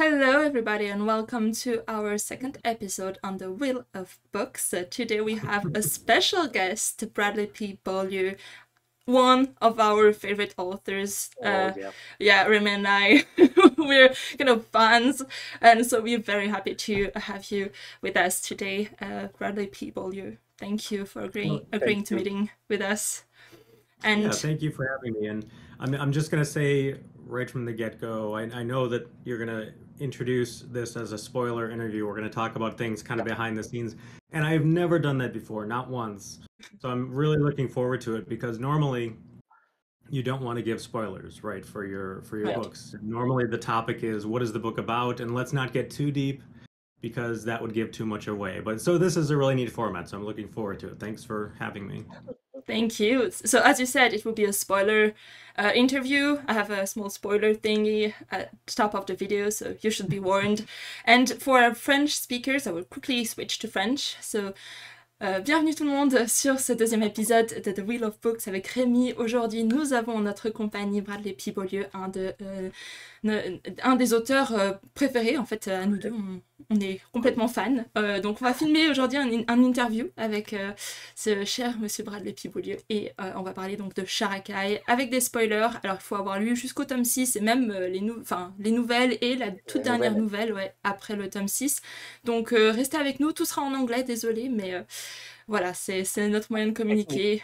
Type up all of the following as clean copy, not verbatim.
Hello, everybody, and welcome to our second episode on the Wheel of Books. Today we have a special guest, Bradley P. Beaulieu, one of our favorite authors. Oh, yeah. Yeah, Rémi and I, we're kind of fans, and so we're very happy to have you with us today, Bradley P. Beaulieu. Thank you for Well, agreeing thank to you. meeting with us. Yeah, And thank you for having me. And I'm just going to say right from the get-go, I know that you're going to introduce this as a spoiler interview. We're going to talk about things kind of Yeah. behind the scenes. And I've never done that before, not once. So I'm really looking forward to it because normally you don't want to give spoilers, right, for your right. Yeah. books. Normally the topic is what is the book about, and let's not get too deep because that would give too much away. But so this is a really neat format, so I'm looking forward to it. Thanks for having me. Thank you. So, as you said, it will be a spoiler interview. I have a small spoiler thingy at the top of the video, so you should be warned. And for our French speakers, I will quickly switch to French. So, bienvenue tout le monde sur ce deuxième épisode de The Wheel of Books avec Rémi. Aujourd'hui, nous avons en notre compagnie Bradley P. Beaulieu, un des auteurs préférés, en fait, à nous deux. On est complètement fans. Donc, on va filmer aujourd'hui un interview avec ce cher monsieur Bradley P. Beaulieu. Et on va parler donc de Sharakhai avec des spoilers. Alors, il faut avoir lu jusqu'au tome 6 et même les nouvelles et la toute Les dernière nouvelles. nouvelle après le tome 6. Donc, restez avec nous. Tout sera en anglais, désolé, mais voilà, c'est notre moyen de Technique. communiquer.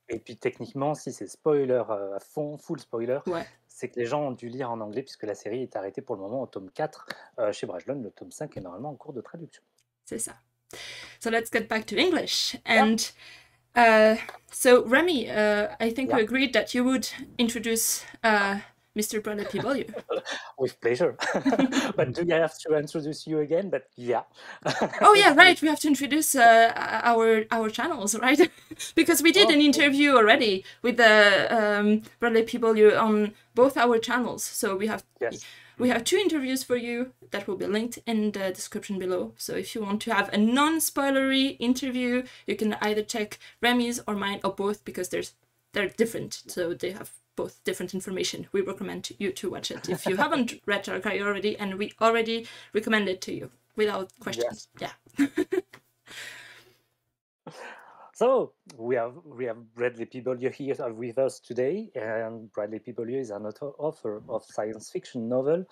Et puis techniquement, si c'est spoiler à fond, full spoiler, Ouais, c'est que les gens ont dû lire en anglais puisque la série est arrêtée pour le moment au tome 4 chez Brightwine. Le tome 5 est normalement en cours de traduction. c'est ça. So let's get back to English. Yeah. And so, Rémi, I think we Yeah. agreed that you would introduce Mr. Bradley P. Beaulieu. With pleasure. But do you have to introduce you again? But yeah. Oh yeah, right. We have to introduce our channels, right? Because we did an interview already with Bradley P. Beaulieu on both our channels. So Yes. we have two interviews for you that will be linked in the description below. So if you want to have a non-spoilery interview, you can either check Rémi's or mine or both because they're different. So they have both different information. We recommend you to watch it if you haven't read Sharakhai already, and we already recommend it to you without questions. Yes. Yeah. So we have Bradley P. Beaulieu here with us today, and Bradley P. Beaulieu is an author of science fiction novel,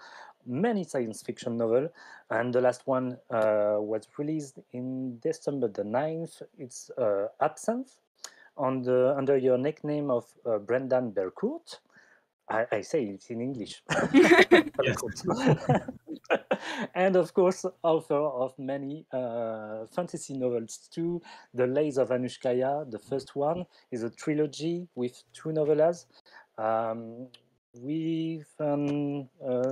many science fiction novel, and the last one was released in December the 9th. It's Absinthe, under your nickname of Brendan Belcourt. I say it in English. Yes. And of course, author of many fantasy novels too. The Lays of Anushkaya, the first one, is a trilogy with two novellas, with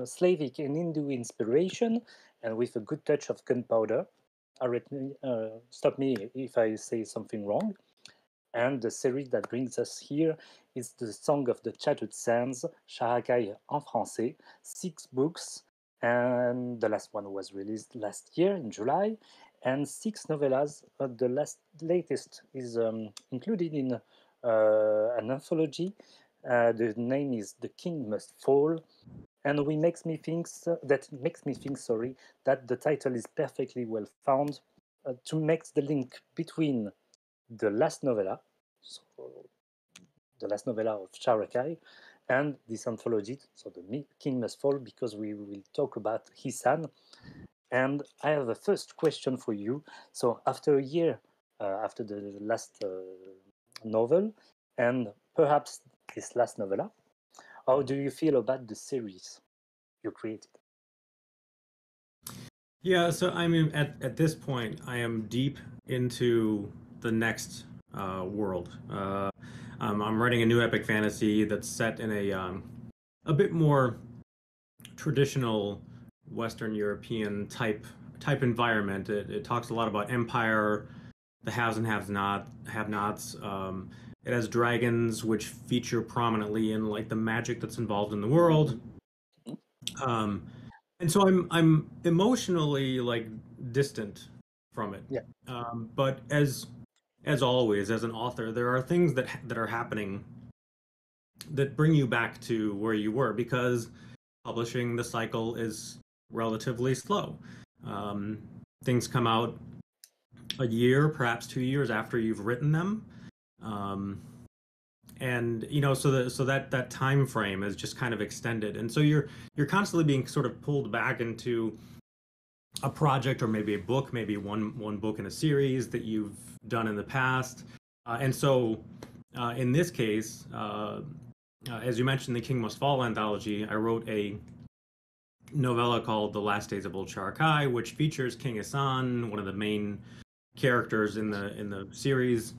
Slavic and Hindu inspiration, and with a good touch of gunpowder. Stop me if I say something wrong. And the series that brings us here is The Song of the Tattered Sands, Sharakhai en français, 6 books, and the last one was released last year in July, and 6 novellas. The latest is included in an anthology. The name is The King Must Fall, and that makes me think, that the title is perfectly well found to make the link between the last novella, so the last novella of Sharakhai, and this anthology, so the King Must Fall, because we will talk about his son. And I have a first question for you. So after a year, after the last novel, and perhaps this last novella, how do you feel about the series you created? Yeah, so I mean, at this point, I am deep into the next world. I'm writing a new epic fantasy that's set in a bit more traditional Western European type environment. It talks a lot about empire, the haves and have-nots. It has dragons, which feature prominently in like the magic that's involved in the world. Um, and so I'm emotionally like distant from it. Yeah. But as always, as an author, there are things that are happening that bring you back to where you were because publishing the cycle is relatively slow. Things come out a year, perhaps 2 years after you've written them. And that time frame is just kind of extended, and so you're constantly being sort of pulled back into a project, or maybe a book, maybe one book in a series that you've done in the past. And so in this case, as you mentioned, the King Must Fall anthology, I wrote a novella called The Last Days of Old Sharakhai, which features King Assan, one of the main characters in the series.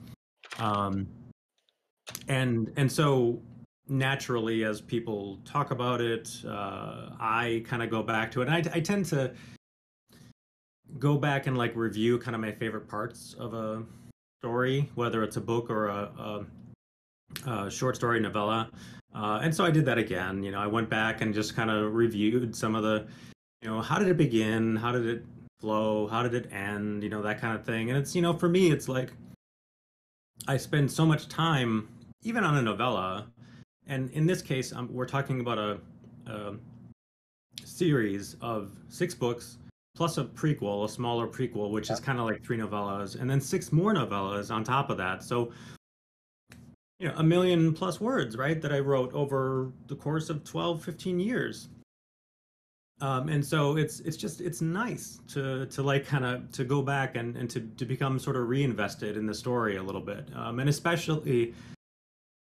And so naturally, as people talk about it, I kind of go back to it. And I tend to go back and like review kind of my favorite parts of a story, whether it's a book or a short story novella. And so I did that again. I went back and just kind of reviewed some of the, how did it begin? How did it flow? How did it end? That kind of thing. And it's, for me, it's like I spend so much time, even on a novella. And in this case, we're talking about a series of 6 books, plus a prequel, a smaller prequel, which is kind of like 3 novellas, and then 6 more novellas on top of that. So, 1 million plus words, right, that I wrote over the course of 12, 15 years. And so it's nice to like kind of to go back and to become sort of reinvested in the story a little bit. And especially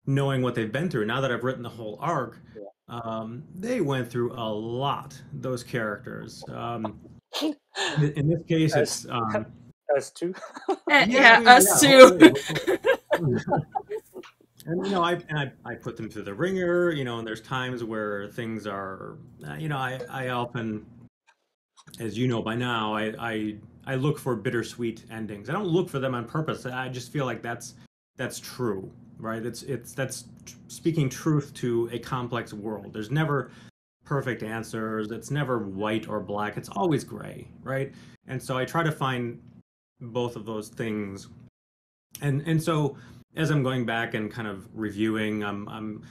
knowing what they've been through. Now that I've written the whole arc, they went through a lot, those characters. In this case, it's us too. Us too. And I put them through the ringer, and there's times where things are, I often, as you know by now, I look for bittersweet endings. I don't look for them on purpose. I just feel like that's true, right? That's speaking truth to a complex world. There's never perfect answers. It's never white or black. It's always gray, right? And so I try to find both of those things. And so as I'm going back and kind of reviewing, I'm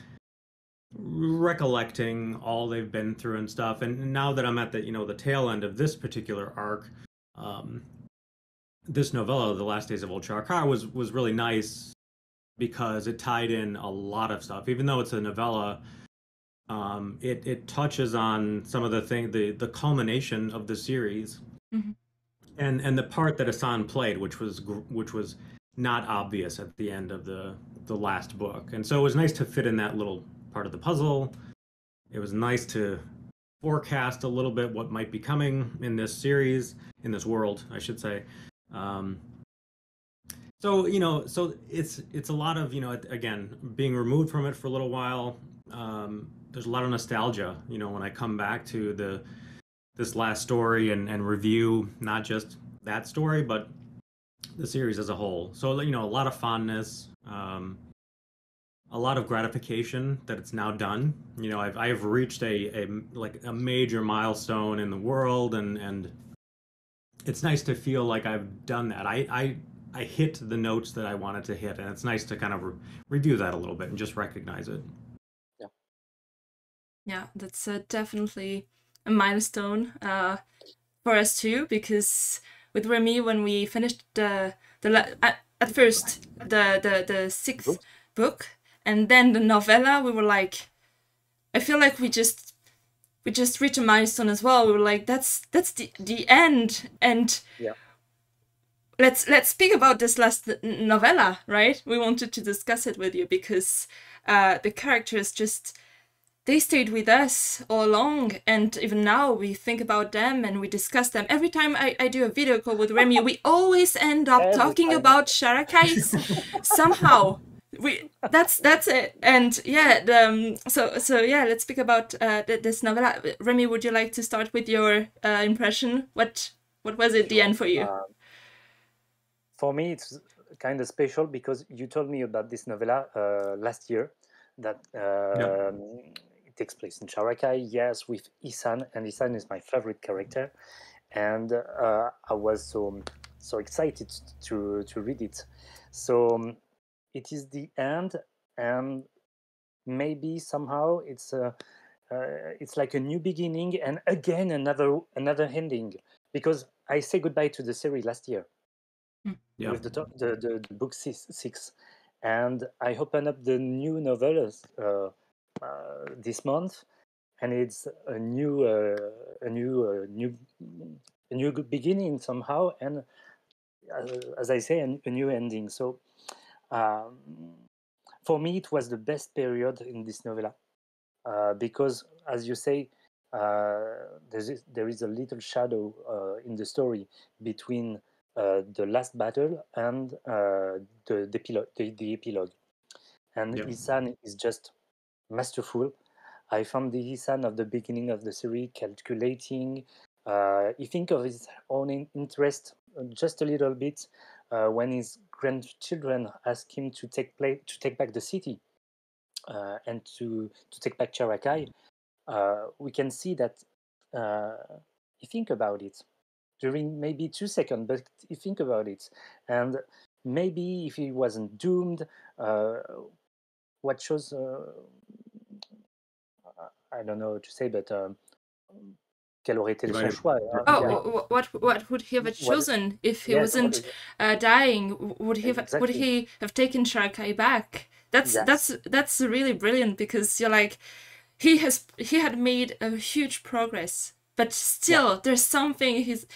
recollecting all they've been through and stuff. And now that I'm at the the tail end of this particular arc, this novella, The Last Days of Old Sharakhai, was really nice because it tied in a lot of stuff. Even though it's a novella, it touches on some of the culmination of the series, and the part that Assan played, which was not obvious at the end of the last book. And so it was nice to fit in that little part of the puzzle. It was nice to forecast a little bit what might be coming in this series, in this world, I should say. So it's a lot of, again, being removed from it for a little while. There's a lot of nostalgia, when I come back to this last story and review not just that story, but the series as a whole. So, a lot of fondness, a lot of gratification that it's now done. I've reached a major milestone in the world, and it's nice to feel like I've done that. I hit the notes that I wanted to hit, and it's nice to kind of review that a little bit and just recognize it. Yeah, that's definitely a milestone for us too, because with Rémi, when we finished at first the 6th book and then the novella, we were like, I feel like we just reached a milestone as well. We were like, that's the end, and let's speak about this last novella, right? We wanted to discuss it with you because the characters just, they stayed with us all along, and even now we think about them and we discuss them. Every time I do a video call with Rémi, we always end up talking about Sharakhai somehow. That's it. And so let's speak about this novella. Rémi, would you like to start with your impression? What was it the end for you? For me, it's kind of special because you told me about this novella last year that it takes place in Sharakhai, yes, with Assan, and Assan is my favorite character, and I was so excited to read it. So it is the end, and maybe somehow it's it's like a new beginning and again another ending, because I say goodbye to the series last year with the book six, and I open up the new novellas this month, and it's a new beginning somehow, and as I say, a new ending. So um, for me, it was the best period in this novella, because, as you say, there is a little shadow in the story between the last battle and the epilogue. And Isan is just masterful. I found the Isan of the beginning of the series calculating. He think of his own interest just a little bit when his grandchildren ask him to take back the city and to take back Sharakhai. We can see that he think about it during maybe 2 seconds, but he think about it, and maybe if he wasn't doomed, what shows I don't know what to say, but quel aurait été son choix? What would he have chosen if he wasn't dying? Would he have taken Sharakhai back? That's really brilliant, because you're like, he had made a huge progress, but still there's something he's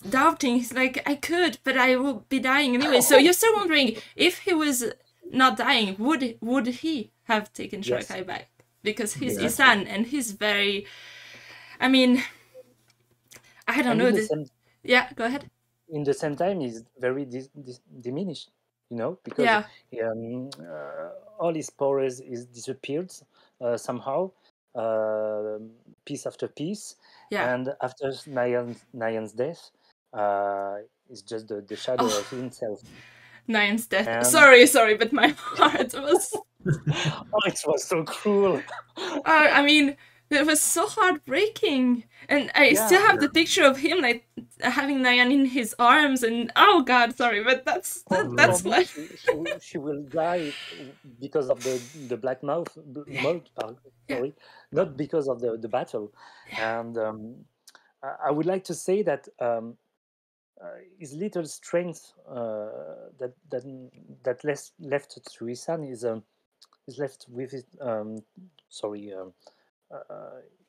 doubting. He's like, I could, but I will be dying anyway. So you're still wondering, if he was not dying, would he have taken Sharakhai back? Because he's Isan, and he's very, I mean, I don't know. Yeah, go ahead. In the same time, he's very diminished, because all his powers is disappeared somehow, piece after piece. Yeah. And after Marian'S death, it's just the shadow of himself. Marian'S death. And... Sorry, but my heart was... it was so cruel. I mean, it was so heartbreaking. And I still have the picture of him, like, having Nayan in his arms, and oh god, sorry, but that's like... she will die because of the black mouth, sorry, not because of the battle. And I would like to say that his little strength that left to Isan is left with it.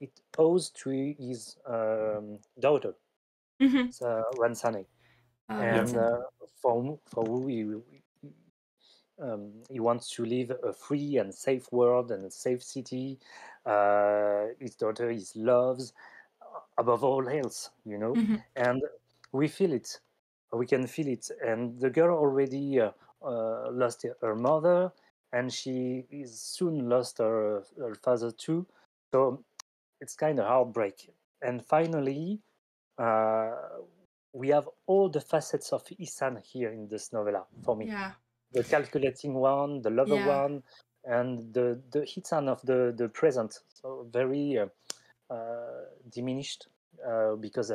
It owes to his daughter, Ransane, and for who he wants to live a free and safe world and a safe city. His daughter is loves above all else, and we feel it. We can feel it, and the girl already lost her mother, and she is soon lost her father too. So it's kind of heartbreak. And finally, we have all the facets of Isan here in this novella for me. Yeah. The calculating one, the lover one, and the Isan of the present. So very diminished because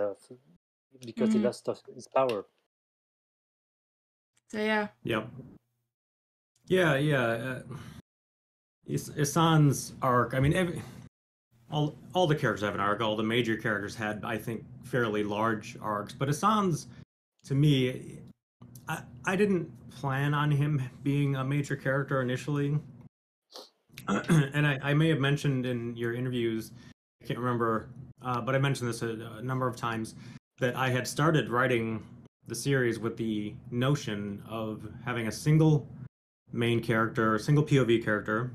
he lost of his power. So yeah. Yep. Yeah. Assan'S Arc. I mean, all the characters have an arc. All the major characters had, I think, fairly large arcs. But Assan'S, to me, I didn't plan on him being a major character initially. And I may have mentioned in your interviews, I can't remember, but I mentioned this a number of times, that I had started writing the series with the notion of having a single main character, a single POV character,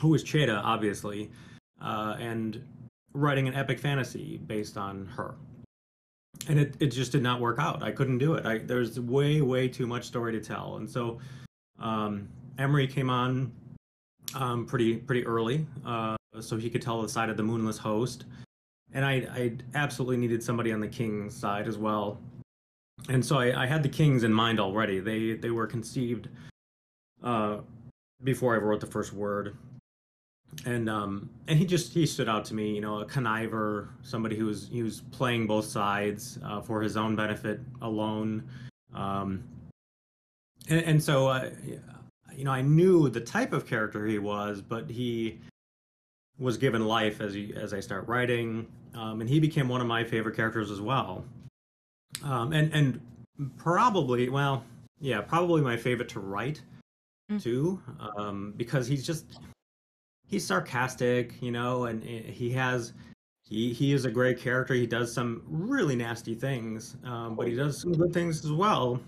who is Cheda, obviously, and writing an epic fantasy based on her. And it just did not work out. I couldn't do it. There's way too much story to tell. And so Emery came on pretty early, so he could tell the side of the Moonless Host. And I absolutely needed somebody on the King's side as well. And so I had the Kings in mind already. They were conceived before I wrote the first word. And he stood out to me, a conniver, somebody he was playing both sides for his own benefit alone. And so I knew the type of character he was, but he was given life as I start writing, and he became one of my favorite characters as well. And probably, well, yeah, probably my favorite to write too, because he's sarcastic, you know, and he is a great character. He does some really nasty things, but he does some good things as well.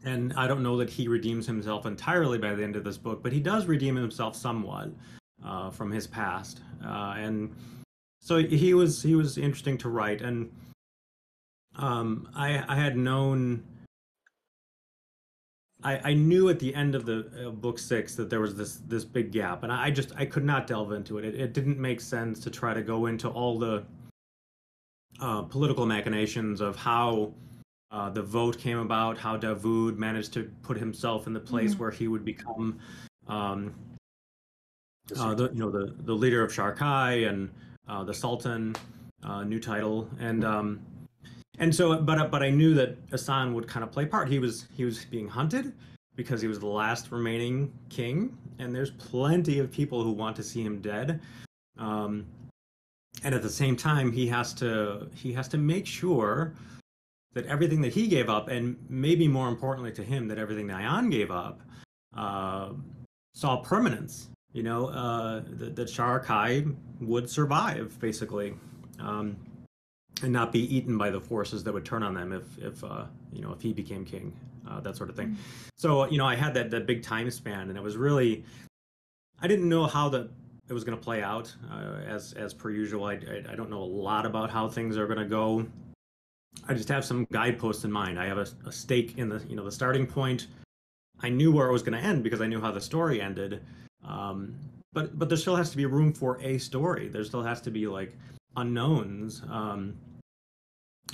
And I don't know that he redeems himself entirely by the end of this book, but he does redeem himself somewhat from his past. And so he was interesting to write. And I had known, I knew at the end of the book 6 that there was this big gap, and I could not delve into it. It didn't make sense to try to go into all the political machinations of how the vote came about, how Davoud managed to put himself in the place where he would become the leader of Sharakhai and the Sultan, new title, and so, but I knew that Assan would kind of play part. He was being hunted because he was the last remaining king, and there's plenty of people who want to see him dead. And at the same time, he has to make sure that everything that he gave up, and maybe more importantly to him, that everything that Ayan gave up, saw permanence. You know, that Sharakhai would survive, basically. And not be eaten by the forces that would turn on them if he became king, that sort of thing. So, you know, I had that big time span, and it was really, I didn't know how it was going to play out. As per usual, I don't know a lot about how things are going to go. I just have some guideposts in mind. I have a stake in the starting point. I knew where it was going to end because I knew how the story ended. But there still has to be room for a story. There still has to be like unknowns.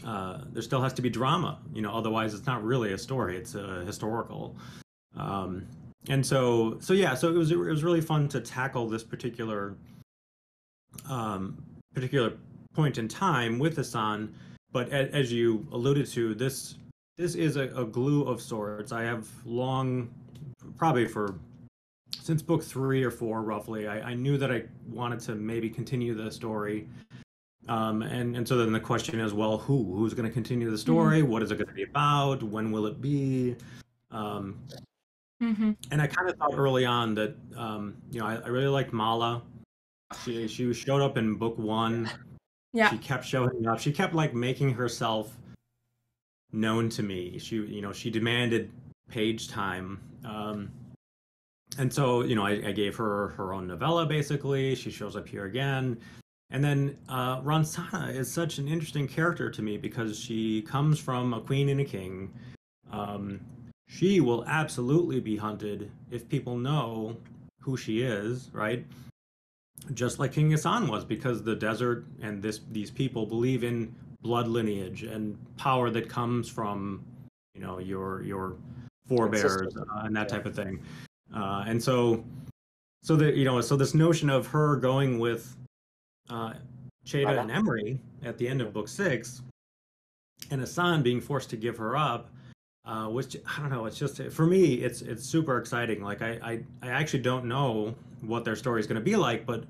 There still has to be drama, you know, otherwise it's not really a story, it's a historical. And so it was really fun to tackle this particular point in time with Assan. But as you alluded to, this is a glue of sorts. I have long, probably since book 3 or 4 roughly, I knew that I wanted to maybe continue the story. And so then the question is, well, who's going to continue the story? What is it going to be about? When will it be? And I kind of thought early on that, I really liked Mala. She showed up in book 1. Yeah. She kept showing up. She kept like making herself known to me. She demanded page time. And so, I gave her her own novella, basically. She shows up here again. And then Ronsana is such an interesting character to me because she comes from a queen and a king. She will absolutely be hunted if people know who she is, right? Just like King Assan was, because the desert and these people believe in blood lineage and power that comes from, your forebears and that type of thing. And so this notion of her going with Cheda and Emery at the end of book 6, and Assan being forced to give her up, which I don't know. It's just, for me, it's super exciting. Like I actually don't know what their story is going to be like, but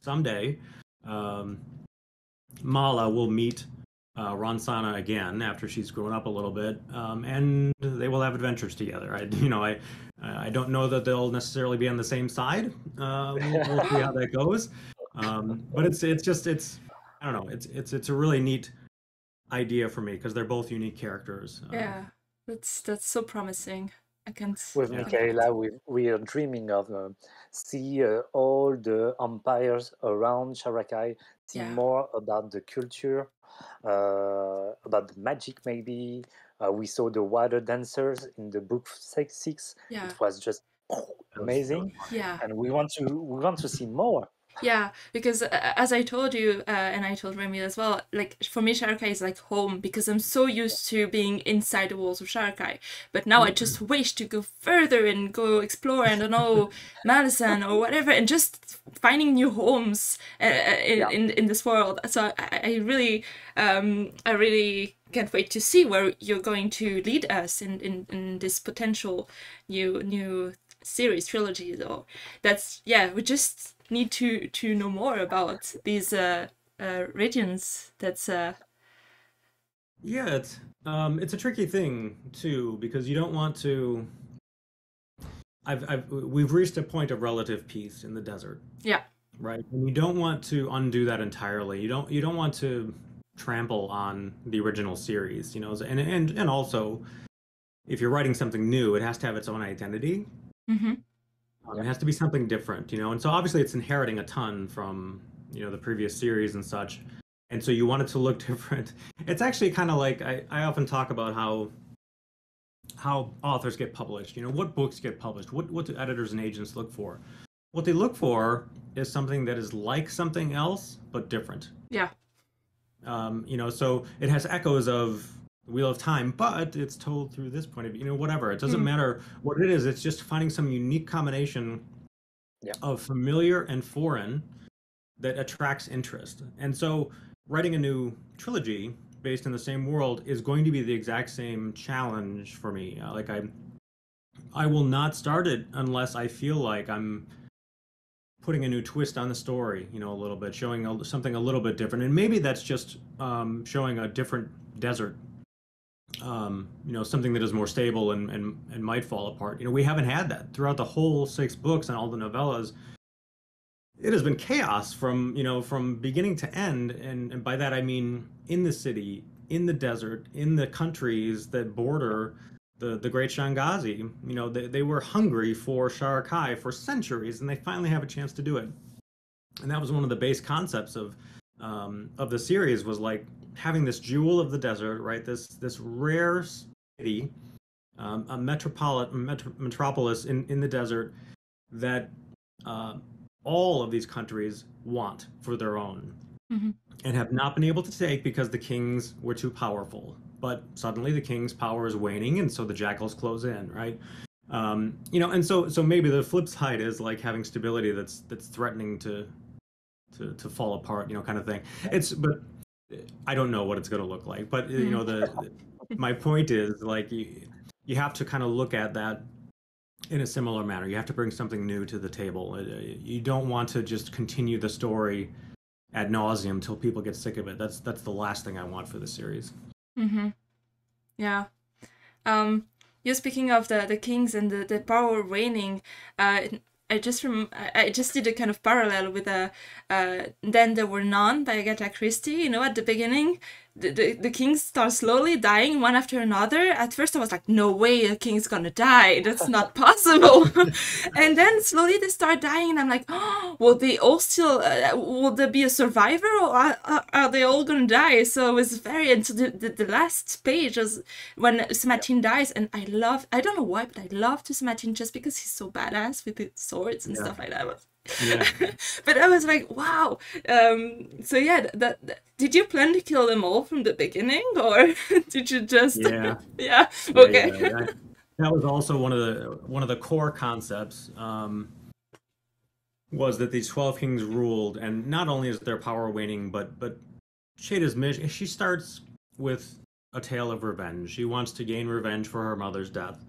someday Mala will meet Ronsana again after she's grown up a little bit, and they will have adventures together. I don't know that they'll necessarily be on the same side. We'll see how that goes. But it's I don't know. It's a really neat idea for me because they're both unique characters. Yeah, that's so promising. I can't. With Mikaela, we are dreaming of see all the empires around Sharakhai, see more about the culture, about the magic. Maybe we saw the water dancers in the book 6. Yeah. It was just amazing. Yeah, and we want to see more. Yeah, because as I told you, and I told Rémi as well, like for me Sharakhai is like home because I'm so used to being inside the walls of Sharakhai. But now I just wish to go further and go explore, and I don't know, Malice or whatever, and just finding new homes in this world. So I really can't wait to see where you're going to lead us in this potential new series trilogy. Though that's we just need to know more about these regions. That's Yeah, it's a tricky thing too, because you don't want to. We've reached a point of relative peace in the desert, yeah. right? And you don't want to undo that entirely. You don't want to trample on the original series, and also if you're writing something new, it has to have its own identity. Mm-hmm. It has to be something different, and so obviously it's inheriting a ton from the previous series and such, and so you want it to look different. It's actually kind of like I often talk about how authors get published. What books get published, what do editors and agents look for. What they look for is something that is like something else but different. Yeah. So it has echoes of Wheel of Time, but it's told through this point of view, whatever. It doesn't matter what it is. It's just finding some unique combination of familiar and foreign that attracts interest. And so writing a new trilogy based in the same world is going to be the exact same challenge for me. I will not start it unless I feel like I'm putting a new twist on the story, a little bit, showing something a little bit different. And maybe that's just showing a different desert, something that is more stable and might fall apart. We haven't had that throughout the whole 6 books and all the novellas. It has been chaos from beginning to end. And by that, I mean in the city, in the desert, in the countries that border the great Shangazi. They were hungry for Sharakhai for centuries, and they finally have a chance to do it. And that was one of the base concepts of the series, was like having this jewel of the desert, right? This rare city, a metropolis in the desert that all of these countries want for their own, and have not been able to take because the kings were too powerful. But suddenly the king's power is waning, and so the Jackals close in, right? And so maybe the flip side is like having stability that's threatening to fall apart, kind of thing. But I don't know what it's going to look like. But my point is, like, you have to kind of look at that in a similar manner. You have to bring something new to the table. You don't want to just continue the story ad nauseum until people get sick of it. That's the last thing I want for the series. Mm-hmm. Yeah. You're speaking of the kings and the power waning. I just did a kind of parallel with Then There Were None by Agatha Christie. At the beginning, the kings start slowly dying one after another. At first I was like, no way a king's gonna die, that's not possible. And then slowly they start dying, and I'm like, oh, will they all still will there be a survivor, or are they all gonna die? So it was very into the last page was when Samatin dies, and I don't know why, but I love to Samatin just because he's so badass with his swords and stuff like that. But I was like, wow. So yeah, did you plan to kill them all from the beginning, or did you just okay. Yeah. That was also one of the core concepts, was that these 12 kings ruled, and not only is their power waning, but Shada's mission, she starts with a tale of revenge. She wants to gain revenge for her mother's death,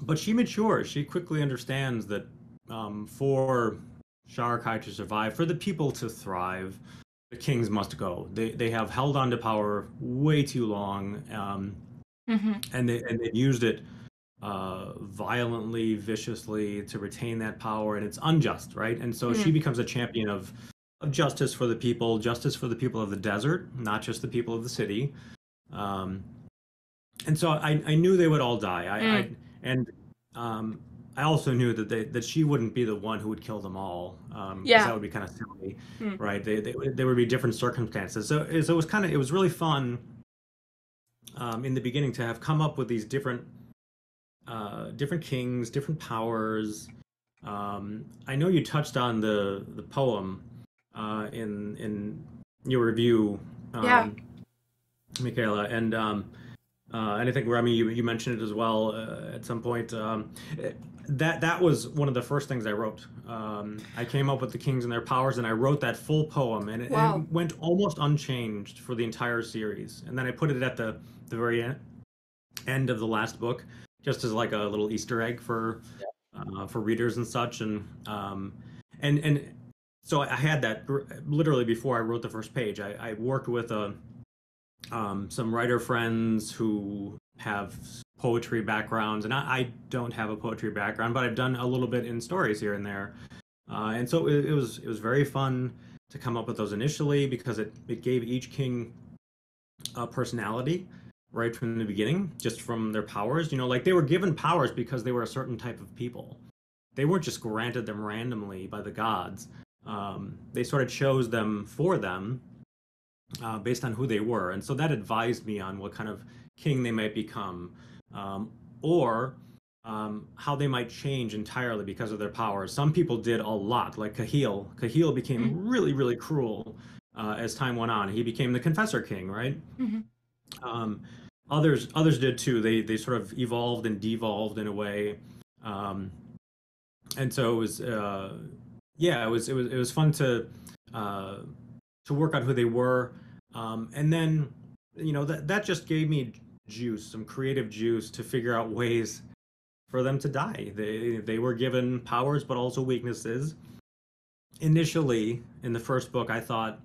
but she matures. She quickly understands that for Sharakhai to survive, for the people to thrive, the kings must go. They have held on to power way too long, and they used it violently, viciously to retain that power, and it's unjust, right? And so she becomes a champion of justice for the people of the desert, not just the people of the city. And so I knew they would all die. I also knew that she wouldn't be the one who would kill them all. That would be kind of silly, right? There would be different circumstances. So it was really fun in the beginning to have come up with these different kings, different powers. I know you touched on the poem in your review, Mikaela, and I think Rémi, you mentioned it as well at some point. That was one of the first things I wrote. I came up with the kings and their powers, and I wrote that full poem, and it went almost unchanged for the entire series. And then I put it at the very end of the last book, just as like a little Easter egg for readers and such. And and so I had that literally before I wrote the first page. I worked with some writer friends who have poetry backgrounds, and I don't have a poetry background, but I've done a little bit in stories here and there, and so it was very fun to come up with those initially because it gave each king a personality right from the beginning, just from their powers. You know, like they were given powers because they were a certain type of people. They weren't just granted them randomly by the gods. They sort of chose them for them based on who they were. And so that advised me on what kind of king they might become, or how they might change entirely because of their powers. Some people did a lot, like Cahill. Cahill became really, really cruel as time went on. He became the Confessor King, right? Others did too. They sort of evolved and devolved in a way. And so it was it was fun to work out who they were, and then that just gave me juice, some creative juice to figure out ways for them to die. They were given powers but also weaknesses. Initially, in the first book, I thought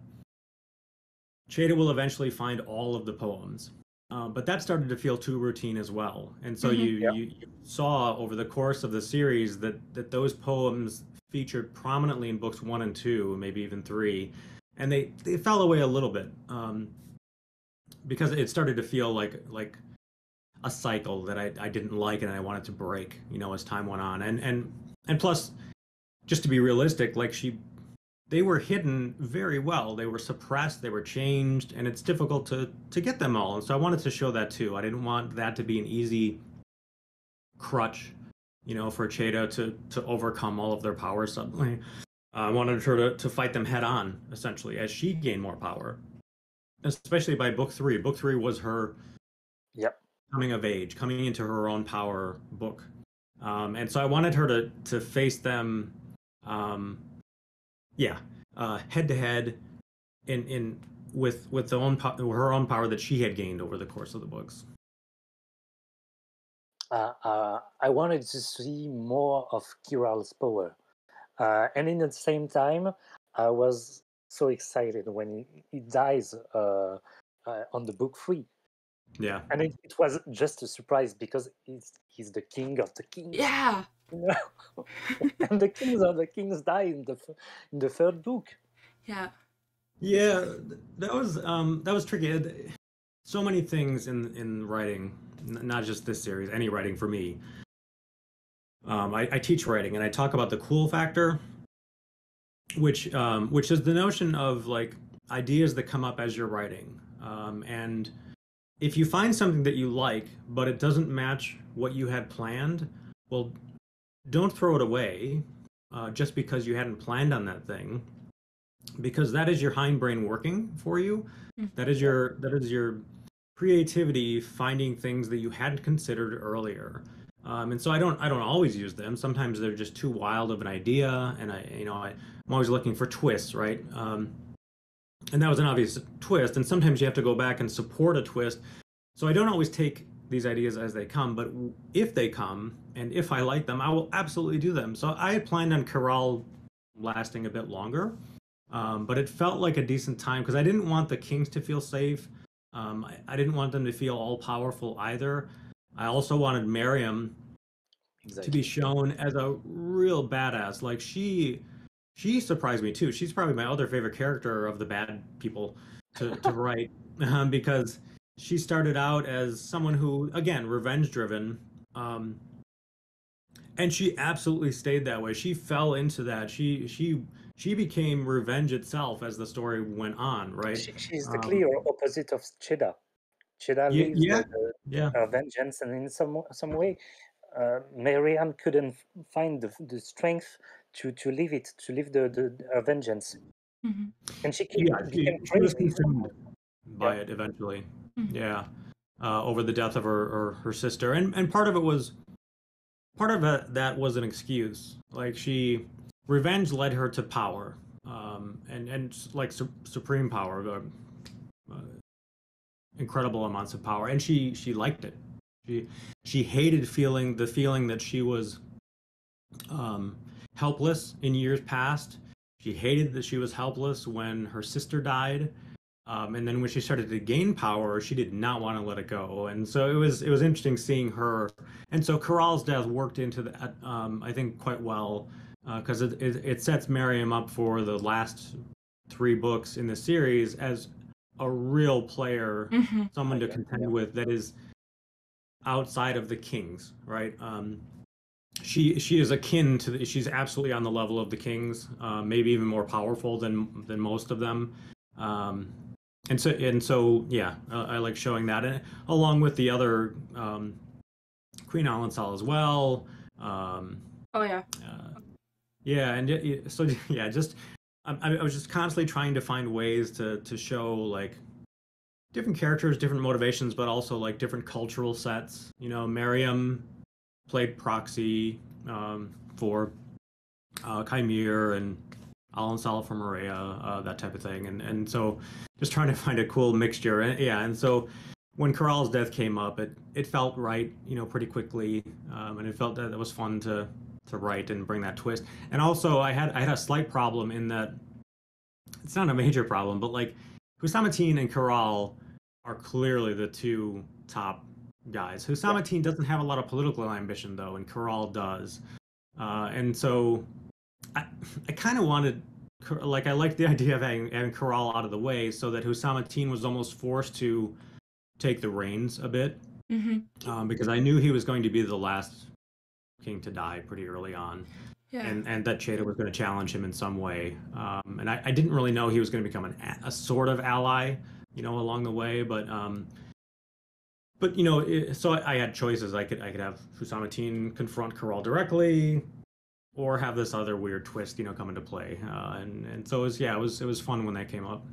Cheda will eventually find all of the poems. But that started to feel too routine as well. And so you saw over the course of the series that those poems featured prominently in books 1 and 2, maybe even 3. And they fell away a little bit because it started to feel like a cycle that I didn't like and I wanted to break, as time went on. And plus, just to be realistic, they were hidden very well. They were suppressed, they were changed, and it's difficult to get them all. And so I wanted to show that too. I didn't want that to be an easy crutch, for Cheda to overcome all of their powers suddenly. I wanted her to fight them head on, essentially, as she gained more power. Especially by book 3. Book 3 was her coming of age, coming into her own power book. And so I wanted her to face them head to head with her own power that she had gained over the course of the books. I wanted to see more of Kiral's power, and in the same time, I was so excited when he dies on the book 3. Yeah, and it was just a surprise because he's the king of the kings. Yeah. And the kings of the kings die in the third book. Yeah. Yeah, that was tricky. So many things in writing, not just this series, any writing for me. I teach writing and I talk about the cool factor, which is the notion of ideas that come up as you're writing. And if you find something that you like, but it doesn't match what you had planned, well, don't throw it away just because you hadn't planned on that thing, because that is your hindbrain working for you. That is your creativity finding things that you hadn't considered earlier. And so I don't always use them. Sometimes they're just too wild of an idea, and I'm always looking for twists, right? And that was an obvious twist, and sometimes you have to go back and support a twist. So I don't always take these ideas as they come, but if they come, and if I like them, I will absolutely do them. So I had planned on Kiral lasting a bit longer, but it felt like a decent time because I didn't want the kings to feel safe. I didn't want them to feel all-powerful either. I also wanted Miriam to be shown as a real badass. She surprised me too. She's probably my other favorite character of the bad people to write because she started out as someone who, again, revenge driven, and she absolutely stayed that way. She fell into that. She became revenge itself as the story went on, right? She's the clear opposite of Cheda. Cheda lives her vengeance, and in some way, Miriam couldn't find the strength to live it, to live her vengeance. And she became crazy. Consumed by it eventually. Over the death of her sister, and part of that was an excuse. Revenge led her to power, and supreme power, incredible amounts of power, and she liked it. She hated the feeling that she was helpless in years past. She hated that she was helpless when her sister died. And then when she started to gain power, she did not want to let it go. And so it was interesting seeing her. And so Corral's death worked into that, I think, quite well, because it sets Miriam up for the last 3 books in the series as a real player, someone to contend with that is outside of the kings, right? She is akin to she's absolutely on the level of the kings, maybe even more powerful than most of them. And so yeah, I like showing that, and along with the other Queen Alensal as well. Oh yeah. Yeah, and so yeah, just I was just constantly trying to find ways to show like different characters, different motivations, but also like different cultural sets. You know, Miriam played proxy for Chimere and Alensal for Maria, that type of thing, and so just trying to find a cool mixture. And yeah, and so when Corral's death came up, it felt right, you know, pretty quickly, and it felt that it was fun to write and bring that twist. And also, I had a slight problem in that it's not a major problem, but like Husamatin and Corral are clearly the 2 top guys. Husamatin doesn't have a lot of political ambition though, and Corral does. And so I kind of wanted, like, I liked the idea of having Corral out of the way so that Husamatin was almost forced to take the reins a bit, because I knew he was going to be the last king to die pretty early on. Yeah. And that Cheta was going to challenge him in some way. And I didn't really know he was going to become a sort of ally, you know, along the way. But you know, so I had choices. I could have Husamatin confront Corral directly, or have this other weird twist, you know, come into play. And so it was fun when that came up.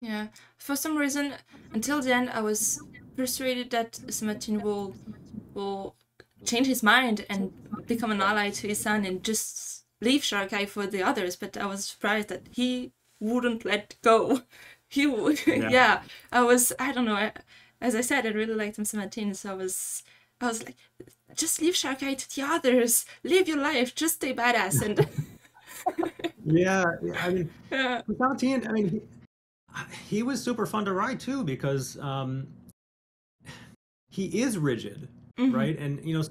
Yeah, for some reason, until then, I was persuaded that Husamatin will change his mind and become an ally to his son and just leave Sharakhai for the others. But I was surprised that he wouldn't let go. He would, yeah. I don't know. As I said, I really liked Husamatin, so I was like, just leave Sharakhai to the others. Live your life. Just stay badass. And yeah, I mean, Husamatin, I mean, he was super fun to write too, because he is rigid, right? And you know,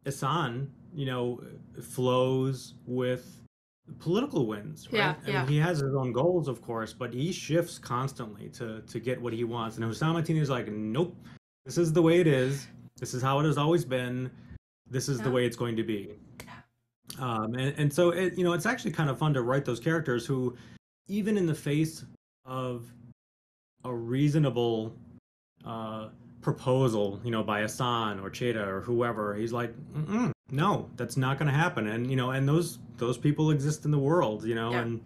Assan'S, you know, flows with political wins, right? I mean, he has his own goals, of course, but he shifts constantly to get what he wants. And Husamatin is like, nope, this is the way it is. This is how it has always been. This is the way it's going to be. And so you know, it's actually kind of fun to write those characters who, even in the face of a reasonable proposal, you know, by Assan'S or Cheta or whoever, he's like, no, that's not going to happen. And you know, and those people exist in the world, you know. And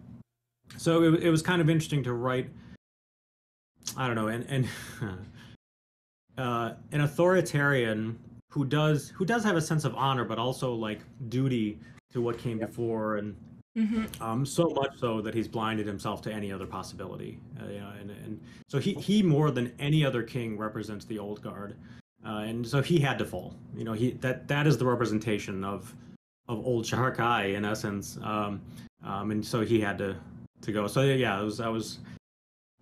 so it was kind of interesting to write, I don't know, and an authoritarian who does have a sense of honor, but also like duty to what came before, and so much so that he's blinded himself to any other possibility. You know, and so he more than any other king represents the old guard, and so he had to fall. You know, that is the representation of old Sharakhai in essence, and so he had to go. So yeah, I was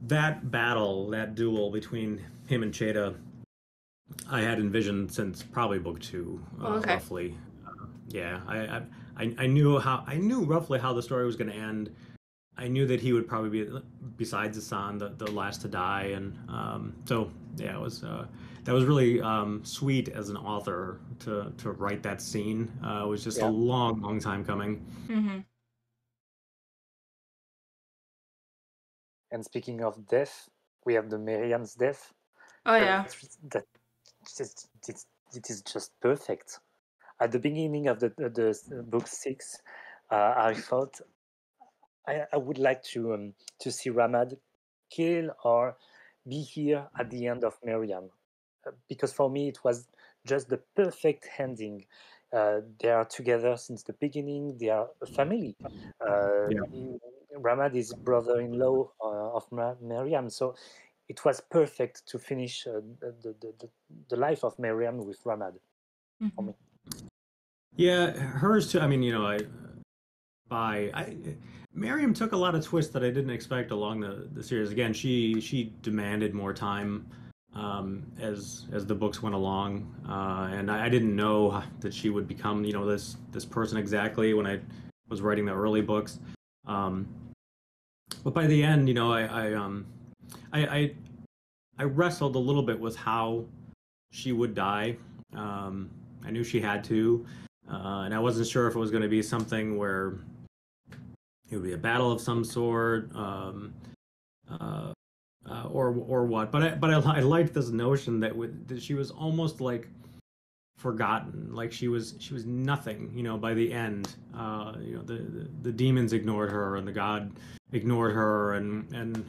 that battle, that duel between him and Cheta, I had envisioned since probably book 2, roughly. I knew roughly how the story was going to end. I knew that he would probably be, besides Assan'S, the last to die, and so yeah, it was that was really sweet as an author to write that scene. It was just a long time coming. And speaking of death, we have the Marian'S Death. Oh yeah. It is just perfect. At the beginning of the book 6, I thought I would like to see Ramad kill or be here at the end of Miriam, because for me it was just the perfect ending. They are together since the beginning. They are a family. Ramad is brother-in-law of Miriam, so it was perfect to finish the life of Miriam with Ramad for me. Yeah, hers too. I mean, I Miriam took a lot of twists that I didn't expect along the series. Again, she demanded more time as the books went along, and I didn't know that she would become this person exactly when I was writing the early books. Um, but by the end, I, I I wrestled a little bit with how she would die. Um, I knew she had to, and I wasn't sure if it was going to be something where it would be a battle of some sort, uh, or what. But I liked this notion that she was almost like forgotten, like she was nothing. By the end, the demons ignored her and the god ignored her, and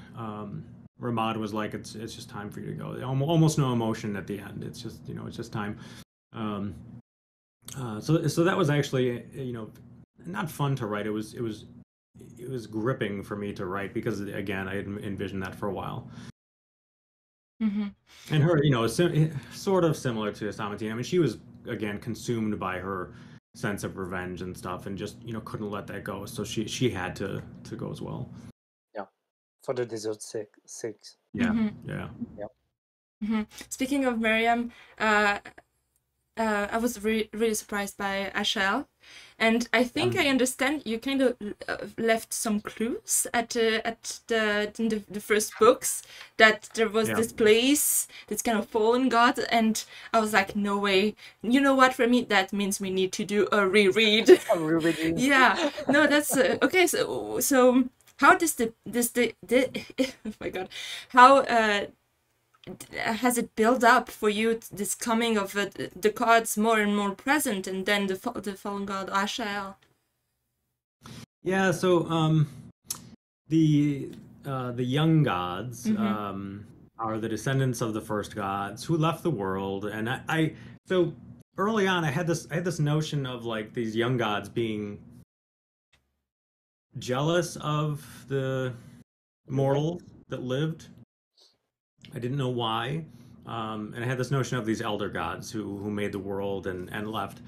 Ramad was like, it's just time for you to go. Almost no emotion at the end. It's just time. Um, so that was actually not fun to write. It was gripping for me to write because again I had envisioned that for a while. Hmm. And her, sort of similar to Samatine. I mean, she was again consumed by her sense of revenge and stuff, and just couldn't let that go. So she had to go as well. Yeah, for the desert sake. Yeah, Hmm. yeah. Yeah. Hmm. Speaking of Miriam, I was really surprised by Ashel, and I think I understand you kind of left some clues in the first books that there was Yeah. this place, this kind of fallen god, and I was like, no way. You know what, Rémi? That means we need to do a reread. I'm rereading. Yeah, no, that's okay. So how does the oh my god, how has it built up for you this coming of the gods more and more present, and then the fallen god Ashel? Yeah, so the young gods are the descendants of the first gods who left the world, and I so early on I had this notion of like these young gods being jealous of the mortals that lived. I didn't know why, and I had this notion of these elder gods who made the world and left.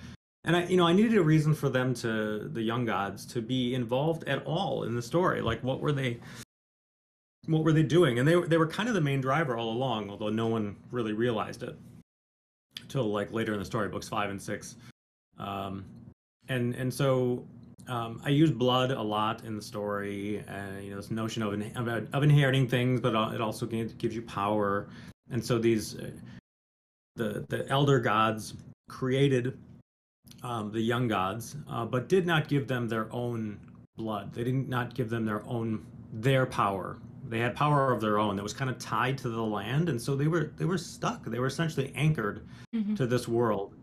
And I needed a reason for the young gods, to be involved at all in the story. Like, what were they doing? And they were kind of the main driver all along, although no one really realized it until like later in the story, books 5 and 6. Um, and so I use blood a lot in the story, and this notion of inheriting things, but it also gives you power. And so the elder gods created the young gods, but did not give them their own blood. They did not give them their power. They had power of their own that was kind of tied to the land, and so they were stuck. They were essentially anchored to this world.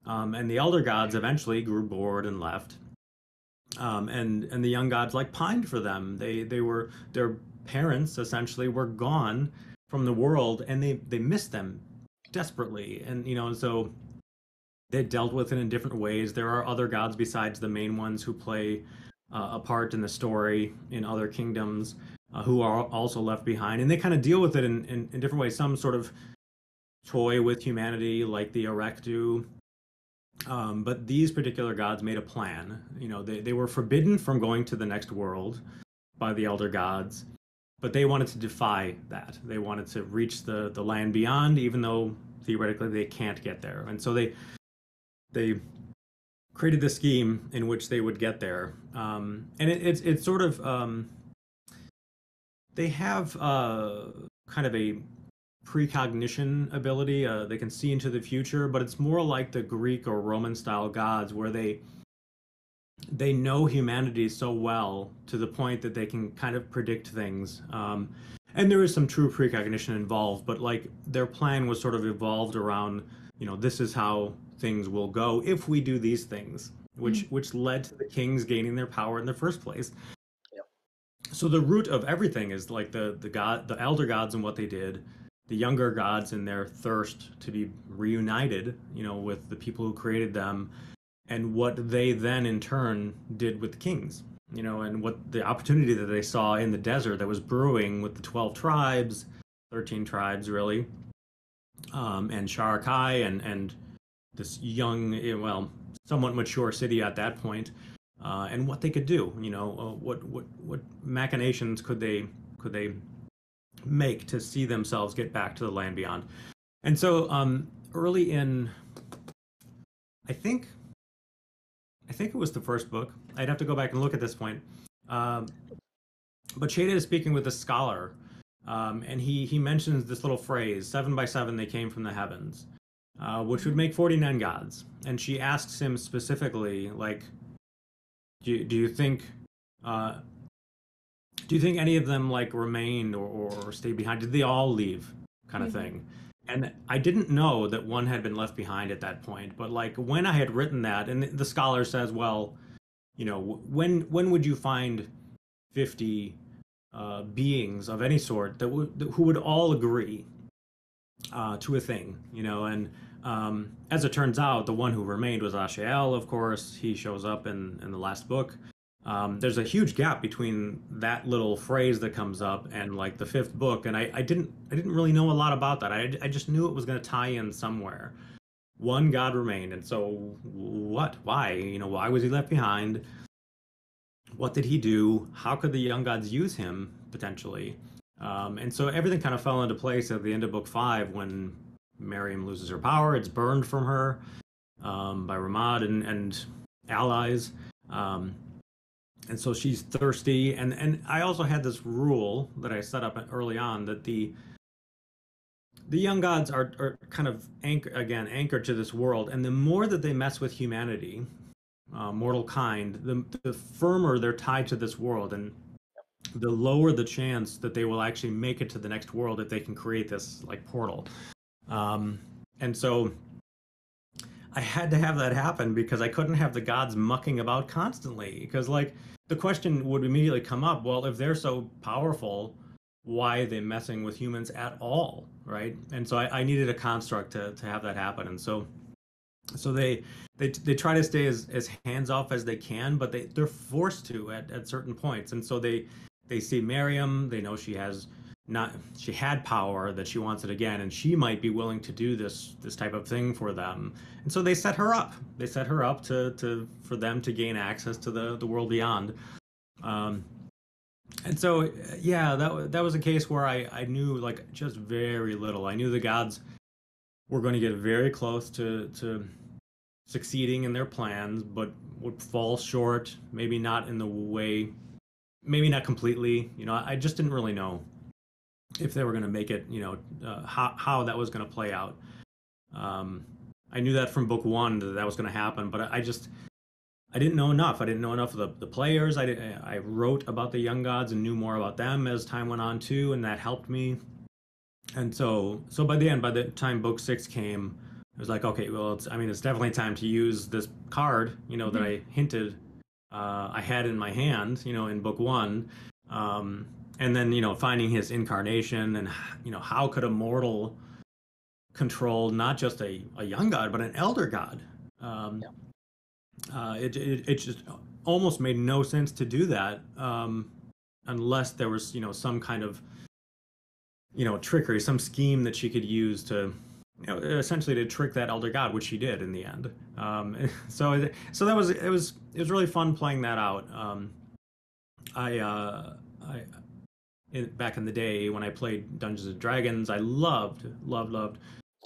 And the elder gods eventually grew bored and left. And the young gods like pined for them. Their parents essentially were gone from the world, and they missed them desperately. And so they dealt with it in different ways. There are other gods besides the main ones who play a part in the story in other kingdoms, who are also left behind, and they kind of deal with it in different ways. Some sort of toy with humanity, like the Erect do. But these particular gods made a plan. They were forbidden from going to the next world by the elder gods, but they wanted to defy that. They wanted to reach the land beyond, even though theoretically they can't get there. And so they created this scheme in which they would get there. And it's sort of they have kind of a precognition ability. They can see into the future, but it's more like the Greek or Roman style gods, where they know humanity so well to the point that they can kind of predict things. And there is some true precognition involved, but like their plan was sort of evolved around, this is how things will go if we do these things, which led to the kings gaining their power in the first place. So the root of everything is like the elder gods and what they did, the younger gods and their thirst to be reunited, with the people who created them, and what they then in turn did with the kings, and what the opportunity that they saw in the desert that was brewing with the 12 tribes, 13 tribes really, and Sharakhai and this young, well, somewhat mature city at that point, and what they could do. What machinations could they make to see themselves get back to the land beyond. And so early in, I think it was the first book. I'd have to go back and look at this point. But Shada is speaking with a scholar, and he mentions this little phrase, 7 by 7 they came from the heavens, which would make 49 gods. And she asks him specifically, like, do you think any of them like remained or stayed behind? Did they all leave, kind of thing? And I didn't know that one had been left behind at that point. But like when I had written that, and the scholar says, well, when would you find 50 beings of any sort who would all agree to a thing, and as it turns out, the one who remained was Ashael, of course. He shows up in the last book. There's a huge gap between that little phrase that comes up and like the 5th book, and I didn't really know a lot about that. I just knew it was going to tie in somewhere. One god remained, and so what? Why? Why was he left behind? What did he do? How could the young gods use him potentially? And so everything kind of fell into place at the end of book 5 when Miriam loses her power. It's burned from her by Ramad and allies. And so she's thirsty. And I also had this rule that I set up early on that the young gods are kind of anchored to this world. And the more that they mess with humanity, mortal kind, the firmer they're tied to this world, and the lower the chance that they will actually make it to the next world if they can create this like portal. And so I had to have that happen because I couldn't have the gods mucking about constantly, because like the question would immediately come up, well, if they're so powerful, why are they messing with humans at all, right? And so I needed a construct to have that happen. And so they try to stay as hands off as they can, but they're forced to at certain points. And so they see Miriam, they know she had power, that she wants it again, and she might be willing to do this type of thing for them. And so they set her up. They set her up for them to gain access to the world beyond. And so yeah, that was a case where I knew like just very little. I knew the gods were going to get very close to succeeding in their plans, but would fall short, maybe not in the way, maybe not completely. I just didn't really know if they were going to make it, how that was going to play out. I knew that from book 1 that was going to happen, but I didn't know enough. I didn't know enough of the players. I wrote about the young gods and knew more about them as time went on too, and that helped me. And so by the time book 6 came, it was like, okay, well, it's definitely time to use this card, that I hinted I had in my hand, in book 1. And then, finding his incarnation and, how could a mortal control not just a young god, but an elder god? It just almost made no sense to do that unless there was, some kind of, trickery, some scheme that she could use to, essentially to trick that elder god, which she did in the end. So that was it was really fun playing that out. Back in the day when I played Dungeons and Dragons, I loved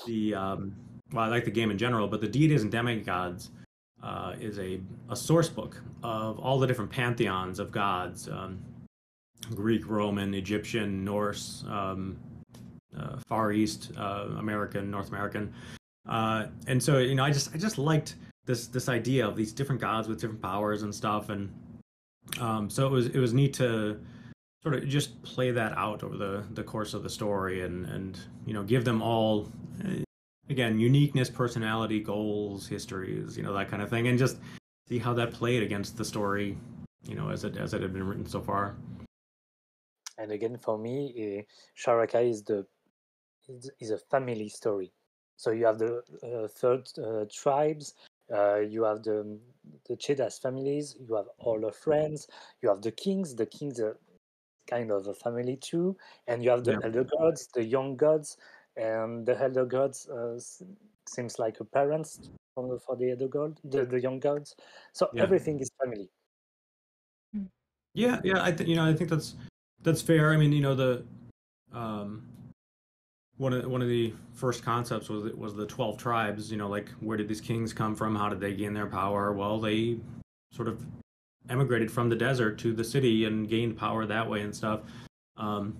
the well, I like the game in general, but the Deities and Demigods is a source book of all the different pantheons of gods, Greek, Roman, Egyptian, Norse, Far East, American, North American, and so I just liked this idea of these different gods with different powers and stuff, and so it was neat to sort of just play that out over the course of the story, and give them all again uniqueness, personality, goals, histories, that kind of thing, and just see how that played against the story, as it had been written so far. And again, for me, Sharakhai is a family story. So you have the third tribes, you have the Chedas families, you have all the friends, you have the kings. The kings are kind of a family too, and you have the elder gods, the young gods, and the elder gods seems like a parents for the other god, the young gods. So Yeah. everything is family. Yeah, I think I think that's fair. I mean, the um, one of the first concepts was the 12 tribes. Like, where did these kings come from? How did they gain their power? Well, they sort of emigrated from the desert to the city and gained power that way and stuff. Um,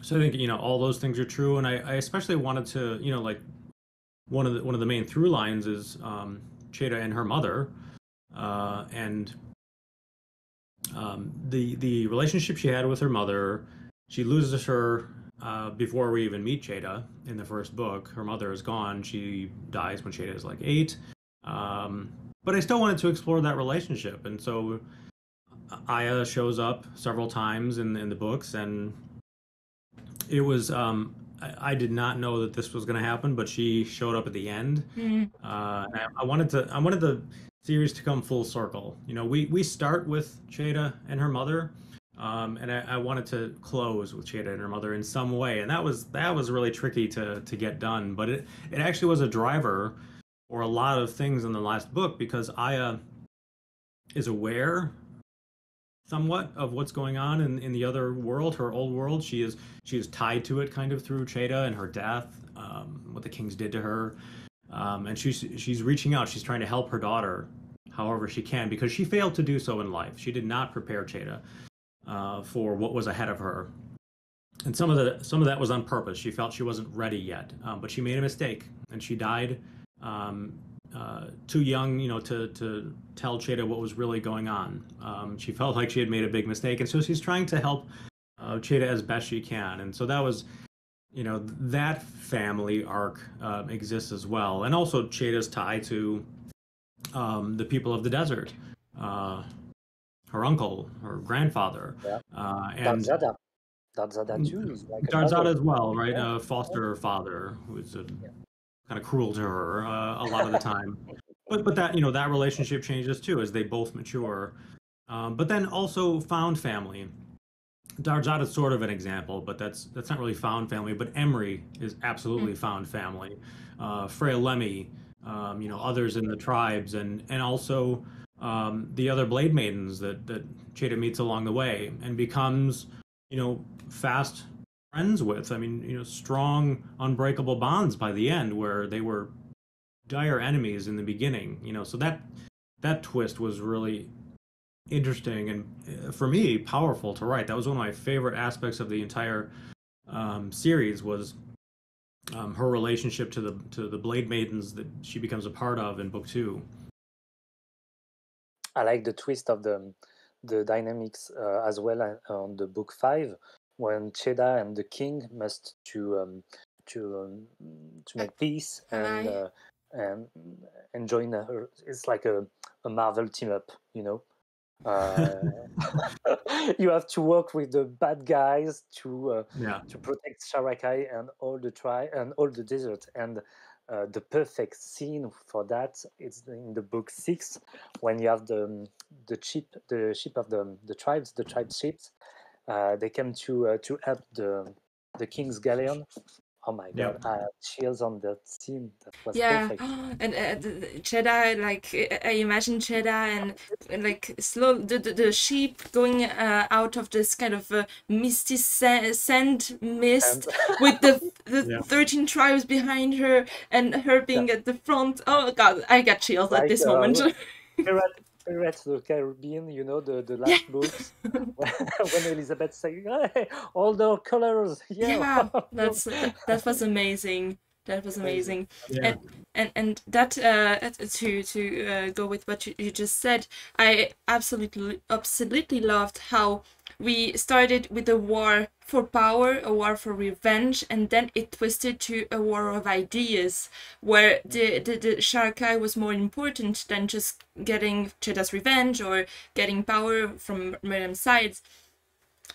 so I think all those things are true, and I especially wanted to like one of the main through lines is Cheda and her mother, and the relationship she had with her mother. She loses her before we even meet Cheda in the first book. Her mother is gone. She dies when Cheda is like 8. But I still wanted to explore that relationship, and so Aya shows up several times in the books, and it was I did not know that this was going to happen, but she showed up at the end. I wanted the series to come full circle. We start with Cheda and her mother, and I wanted to close with Cheda and her mother in some way, and that was really tricky to get done. But it actually was a driver for a lot of things in the last book, because Aya is aware somewhat of what's going on in the other world, her old world. She is tied to it kind of through Cheda and her death, what the kings did to her, and she's reaching out. She's trying to help her daughter however she can, because she failed to do so in life. She did not prepare Cheda for what was ahead of her, and some of that was on purpose. She felt she wasn't ready yet, but she made a mistake, and she died too young, to tell Cheda what was really going on. She felt like she had made a big mistake, and so she's trying to help Cheda as best she can. And so that was, that family arc exists as well, and also Cheda's tie to the people of the desert, her uncle, her grandfather, and Darzada too is like a Darzada father. as well, right? A foster father who was kind of cruel to her a lot of the time. But that that relationship changes too as they both mature. But then also found family. Darzada is sort of an example, but that's not really found family. But Emery is absolutely found family. Freya Lemmy, others in the tribes, and also the other Blade Maidens that Cheda meets along the way and becomes fast friends with. I mean, strong, unbreakable bonds by the end, where they were dire enemies in the beginning. So that twist was really interesting and, for me, powerful to write. That was one of my favorite aspects of the entire series, was her relationship to the Blade Maidens that she becomes a part of in book 2. I like the twist of the dynamics as well on the book 5, when Cheda and the king must to make peace and join her. It's like a Marvel team up, you have to work with the bad guys to protect Sharakhai and all the and all the desert. And the perfect scene for that is in the book 6, when you have the ship of the tribes, the tribe ships. They came to help the king's galleon. Oh my god, I had chills on that scene. That was perfect. And Cheda, like I imagine Cheda and like slow the sheep going out of this kind of misty sand mist with the 13 tribes behind her, and her being at the front. Oh god, I got chills at this moment. Pirates of the Caribbean, the last books, when Elizabeth saying, "Hey, all the colors." That was amazing. That was amazing. And that to go with what you just said, I absolutely loved how we started with a war for power, a war for revenge, and then it twisted to a war of ideas, where the Sharakhai was more important than just getting Cheda's revenge or getting power from Miriam's side.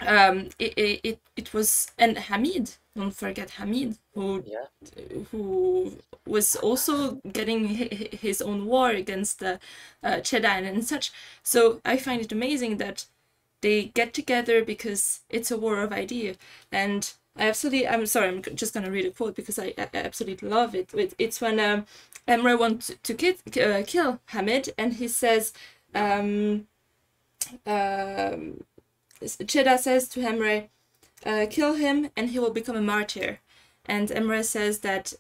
It was, and Hamid, don't forget Hamid, who was also getting his own war against Cheda and such. So I find it amazing that they get together because it's a war of idea. And I'm sorry, I'm just going to read a quote because I absolutely love it. It's when Emre wants to kill Hamid, and he says, Cheda says to Emre, kill him and he will become a martyr. And Emre says that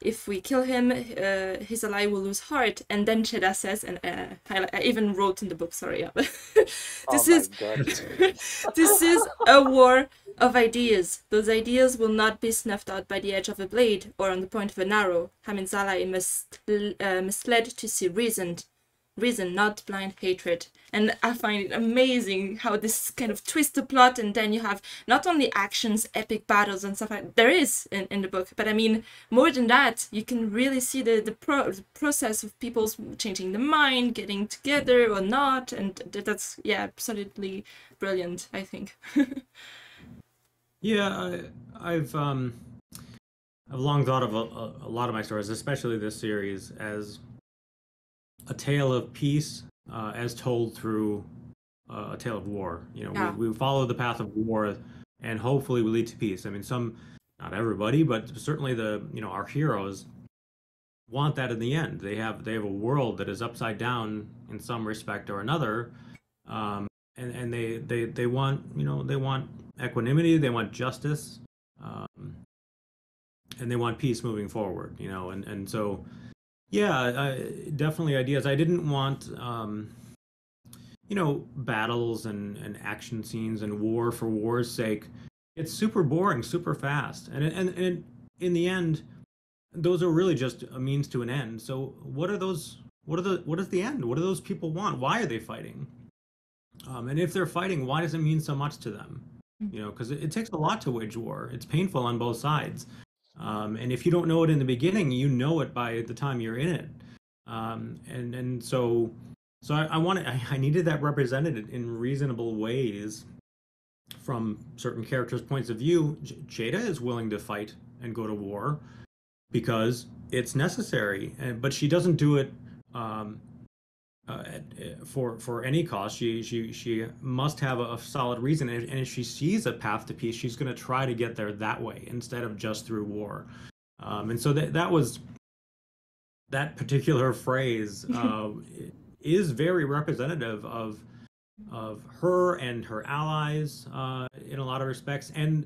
if we kill him, his ally will lose heart. And then Cheda says, and I even wrote in the book, sorry, yeah. this is this is a war of ideas. Those ideas will not be snuffed out by the edge of a blade or on the point of an arrow. Hamid's ally misled to see reason, not blind hatred. And I find it amazing how this kind of twists the plot, and then you have not only actions, epic battles and stuff like there is in the book, but I mean, more than that, you can really see the process of people changing the mind, getting together or not, and that's, yeah, absolutely brilliant, I think. Yeah, I've long thought of a lot of my stories, especially this series, as a tale of peace as told through a tale of war. You know, Yeah. we follow the path of war, and hopefully we lead to peace. I mean, not everybody, but certainly our heroes want that in the end. They have a world that is upside down in some respect or another, and they want they want equanimity, they want justice, and they want peace moving forward. And so. Yeah, definitely ideas. I didn't want, battles and action scenes and war for war's sake. It's super boring, super fast, and in the end, those are really just a means to an end. So what are those? What is the end? What do those people want? Why are they fighting? And if they're fighting, why does it mean so much to them? Because it takes a lot to wage war. It's painful on both sides. And if you don't know it in the beginning, you know it by the time you're in it. So I needed that represented in reasonable ways from certain characters' points of view. Jada is willing to fight and go to war because it's necessary, but she doesn't do it for any cost. She must have a solid reason, and if she sees a path to peace, she's going to try to get there that way instead of just through war. And so that particular phrase is very representative of her and her allies in a lot of respects, and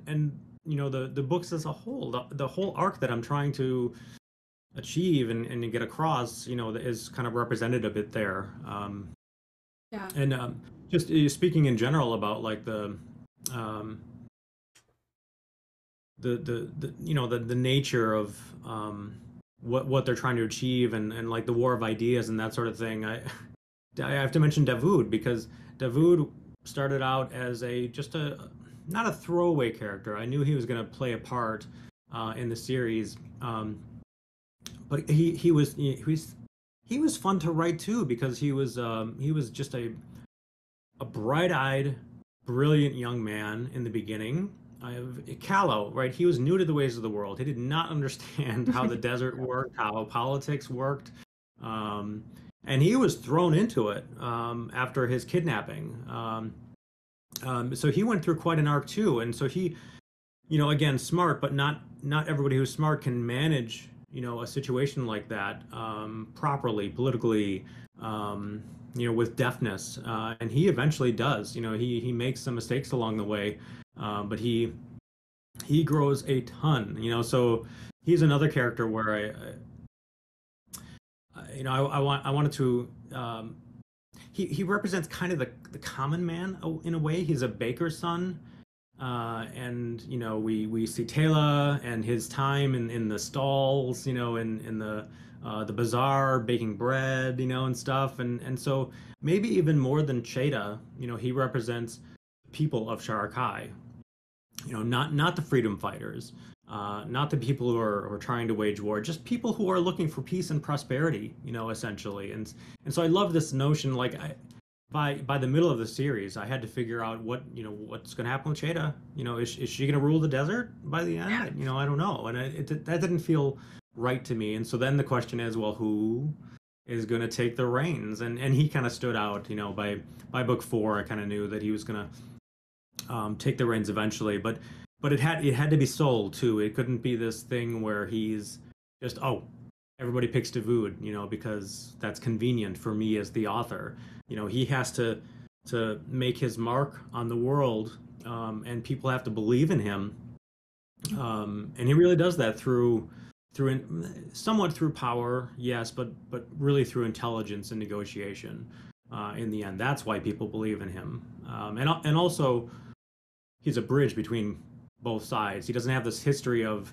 the books as a whole, the whole arc that I'm trying to achieve and get across, is kind of represented a bit there. Yeah. And just speaking in general about like the nature of what they're trying to achieve, and like the war of ideas and that sort of thing. I have to mention Davoud, because Davoud started out as not a throwaway character. I knew he was going to play a part in the series. But he was fun to write too, because he was just a bright-eyed, brilliant young man in the beginning. Callow, right? He was new to the ways of the world. He did not understand how the desert worked, how politics worked, and he was thrown into it after his kidnapping. So he went through quite an arc too, and so he, again, smart, but not everybody who's smart can manage a situation like that properly, politically, with deftness, and he eventually does. He makes some mistakes along the way, but he grows a ton. So he's another character where I wanted to. He represents kind of the common man in a way. He's a baker's son. And we see Taylor and his time in the stalls, in the bazaar baking bread, and stuff, and so maybe even more than Cheda, he represents people of Sharakhai, not the freedom fighters, not the people who are trying to wage war, just people who are looking for peace and prosperity, essentially, and so I love this notion, like by the middle of the series, I had to figure out what's going to happen with Cheda. Is she going to rule the desert by the end? I don't know, and that didn't feel right to me. And so then the question is, well, who is going to take the reins? And he kind of stood out. By book 4, I kind of knew that he was going to take the reins eventually. But but it had to be sold too. It couldn't be this thing where he's just, oh, everybody picks Devood, you know, because that's convenient for me as the author. You know, he has to make his mark on the world, and people have to believe in him. And he really does that somewhat through power, yes, but really through intelligence and negotiation. In the end, that's why people believe in him. And also, he's a bridge between both sides. He doesn't have this history of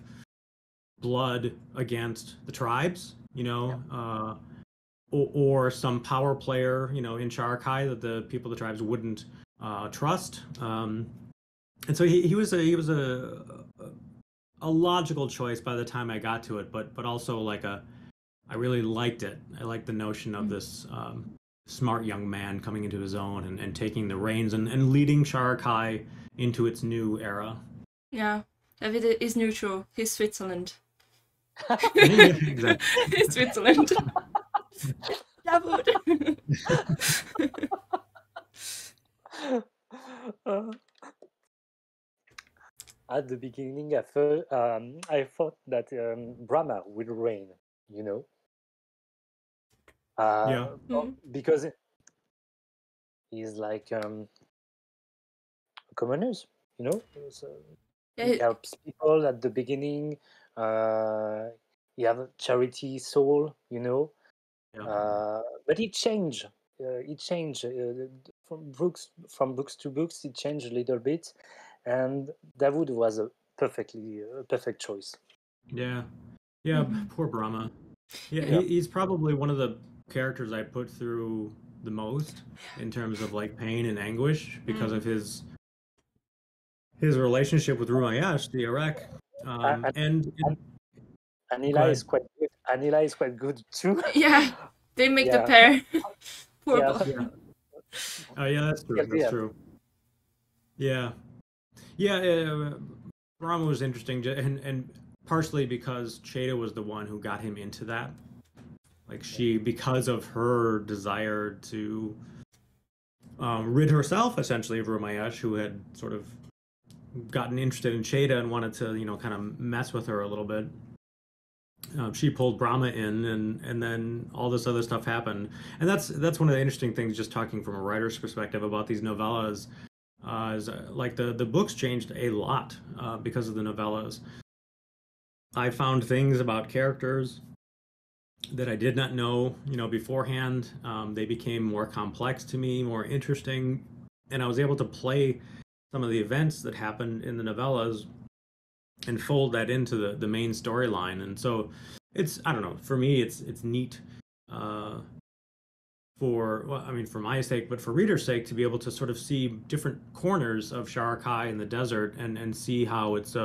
blood against the tribes, you know, or some power player, you know, in Sharakhai that the people of the tribes wouldn't trust. And so he was a logical choice by the time I got to it, but also like I really liked it. I liked the notion of this smart young man coming into his own and taking the reins and leading Sharakhai into its new era. Yeah, David is neutral. He's Switzerland. Exactly. He's Switzerland. David. At the beginning, I thought that Brahma would reign, you know. Because he's like commoners, you know. So he helps people at the beginning. He have a charity soul, you know. But he changed. From books to books. He changed a little bit, and Dawood was a perfect choice. Yeah, poor Brahma. He's probably one of the characters I put through the most in terms of like pain and anguish because of his relationship with Rumayash, the Arek. And Anila is quite good. Anila is quite good too. Yeah, they make the pair. Poor Bob. Yeah. Oh yeah, that's true. That's true. Yeah. Brahma was interesting, and partially because Cheda was the one who got him into that. Like because of her desire to rid herself essentially of Rumayash, who had sort of gotten interested in Cheda and wanted to, you know, kind of mess with her a little bit. She pulled Brahma in, and then all this other stuff happened. And that's one of the interesting things, just talking from a writer's perspective about these novellas, is like the books changed a lot because of the novellas. I found things about characters that I did not know, you know, beforehand. They became more complex to me, more interesting, and I was able to play some of the events that happened in the novellas and fold that into the main storyline. And so it's, I don't know, for me it's neat for my sake, but for readers' sake, to be able to sort of see different corners of Sharakhai in the desert and see how it's